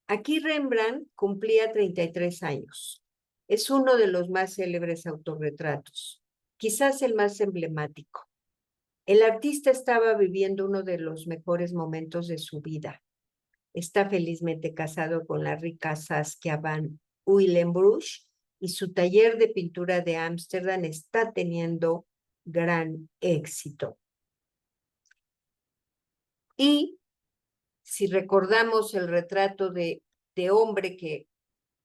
Aquí Rembrandt cumplía 33 años. Es uno de los más célebres autorretratos, quizás el más emblemático. El artista estaba viviendo uno de los mejores momentos de su vida. Está felizmente casado con la rica Saskia van Uylenbruch y su taller de pintura de Ámsterdam está teniendo gran éxito. Y si recordamos el retrato de hombre que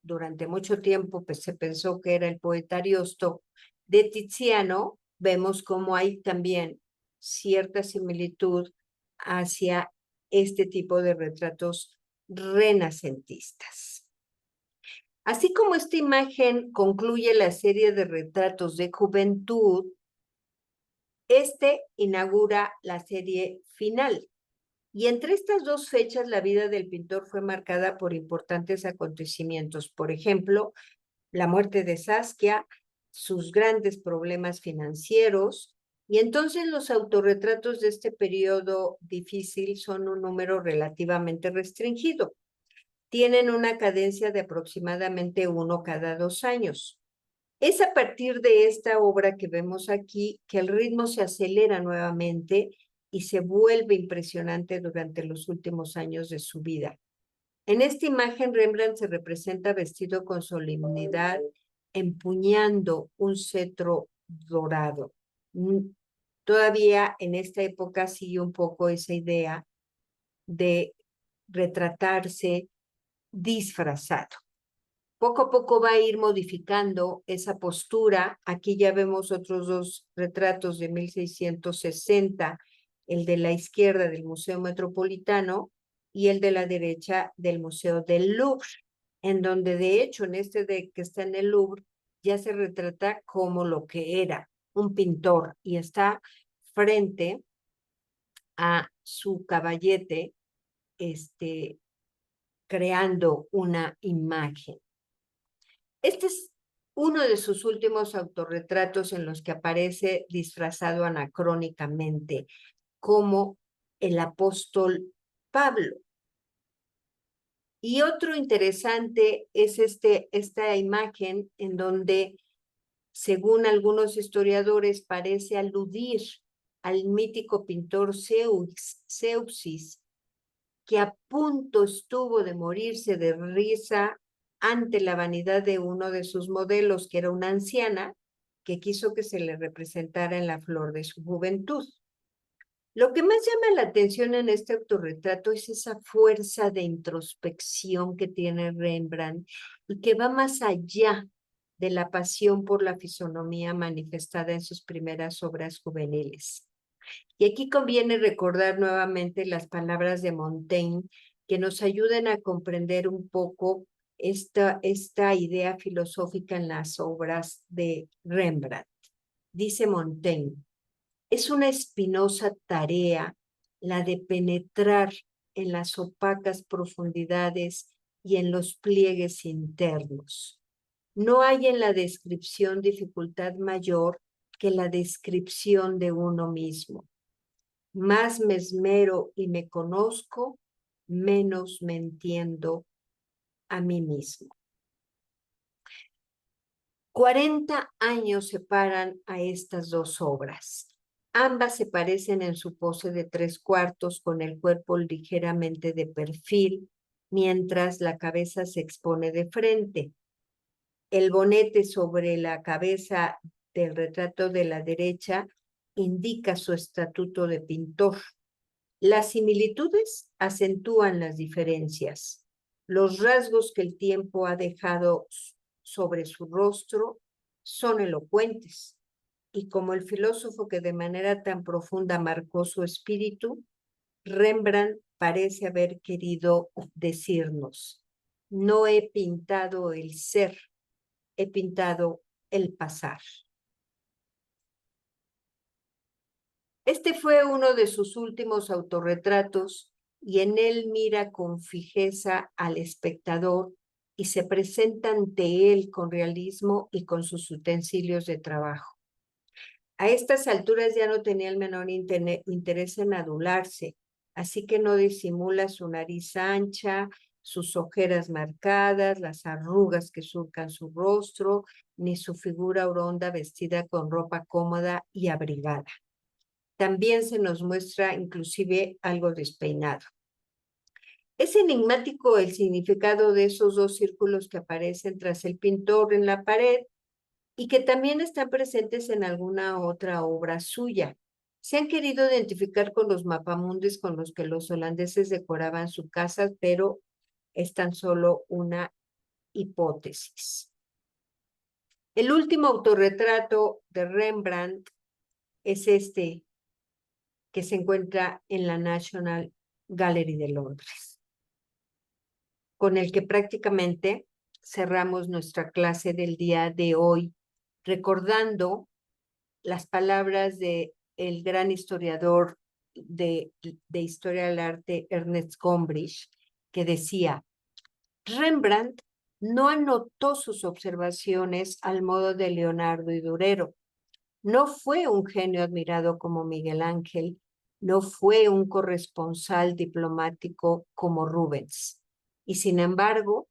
durante mucho tiempo pues, se pensó que era el poeta Ariosto de Tiziano, vemos cómo hay también cierta similitud hacia este tipo de retratos renacentistas. Así como esta imagen concluye la serie de retratos de juventud, este inaugura la serie final. Y entre estas dos fechas, la vida del pintor fue marcada por importantes acontecimientos. Por ejemplo, la muerte de Saskia, sus grandes problemas financieros, y entonces los autorretratos de este periodo difícil son un número relativamente restringido. Tienen una cadencia de aproximadamente uno cada 2 años. Es a partir de esta obra que vemos aquí que el ritmo se acelera nuevamente y se vuelve impresionante durante los últimos años de su vida. En esta imagen, Rembrandt se representa vestido con solemnidad, empuñando un cetro dorado. Todavía en esta época sigue un poco esa idea de retratarse disfrazado. Poco a poco va a ir modificando esa postura. Aquí ya vemos otros dos retratos de 1660, el de la izquierda del Museo Metropolitano y el de la derecha del Museo del Louvre, en donde de hecho en este de que está en el Louvre ya se retrata como lo que era un pintor y está frente a su caballete, creando una imagen. Este es uno de sus últimos autorretratos en los que aparece disfrazado anacrónicamente como el apóstol Pablo. Y otro interesante es esta imagen en donde, según algunos historiadores, parece aludir al mítico pintor Zeuxis, que a punto estuvo de morirse de risa ante la vanidad de uno de sus modelos, que era una anciana, que quiso que se le representara en la flor de su juventud. Lo que más llama la atención en este autorretrato es esa fuerza de introspección que tiene Rembrandt y que va más allá de la pasión por la fisonomía manifestada en sus primeras obras juveniles. Y aquí conviene recordar nuevamente las palabras de Montaigne que nos ayuden a comprender un poco esta idea filosófica en las obras de Rembrandt. Dice Montaigne: es una espinosa tarea la de penetrar en las opacas profundidades y en los pliegues internos. No hay en la descripción dificultad mayor que la descripción de uno mismo. Más me esmero y me conozco, menos me entiendo a mí mismo. 40 años separan a estas dos obras. Ambas se parecen en su pose de 3/4, con el cuerpo ligeramente de perfil, mientras la cabeza se expone de frente. El bonete sobre la cabeza del retrato de la derecha indica su estatuto de pintor. Las similitudes acentúan las diferencias. Los rasgos que el tiempo ha dejado sobre su rostro son elocuentes. Y como el filósofo que de manera tan profunda marcó su espíritu, Rembrandt parece haber querido decirnos: no he pintado el ser, he pintado el pasar. Este fue uno de sus últimos autorretratos y en él mira con fijeza al espectador y se presenta ante él con realismo y con sus utensilios de trabajo. A estas alturas ya no tenía el menor interés en adularse, así que no disimula su nariz ancha, sus ojeras marcadas, las arrugas que surcan su rostro, ni su figura oronda vestida con ropa cómoda y abrigada. También se nos muestra inclusive algo despeinado. Es enigmático el significado de esos dos círculos que aparecen tras el pintor en la pared y que también están presentes en alguna otra obra suya. Se han querido identificar con los mapamundis con los que los holandeses decoraban su casa, pero es tan solo una hipótesis. El último autorretrato de Rembrandt es este, que se encuentra en la National Gallery de Londres, con el que prácticamente cerramos nuestra clase del día de hoy, recordando las palabras del gran historiador de Historia del Arte, Ernest Gombrich, que decía, Rembrandt no anotó sus observaciones al modo de Leonardo y Durero. No fue un genio admirado como Miguel Ángel, no fue un corresponsal diplomático como Rubens. Y sin embargo,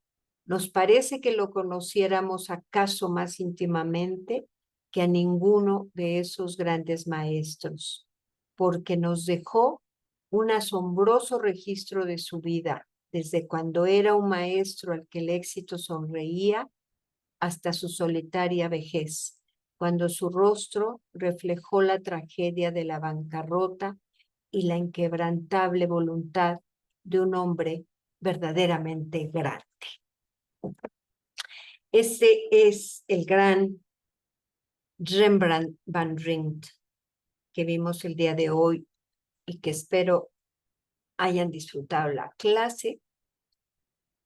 nos parece que lo conociéramos acaso más íntimamente que a ninguno de esos grandes maestros, porque nos dejó un asombroso registro de su vida, desde cuando era un maestro al que el éxito sonreía hasta su solitaria vejez, cuando su rostro reflejó la tragedia de la bancarrota y la inquebrantable voluntad de un hombre verdaderamente grande. Ese es el gran Rembrandt van Rijn que vimos el día de hoy y que espero hayan disfrutado la clase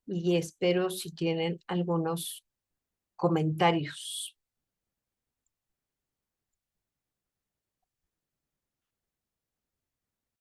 y espero si tienen algunos comentarios.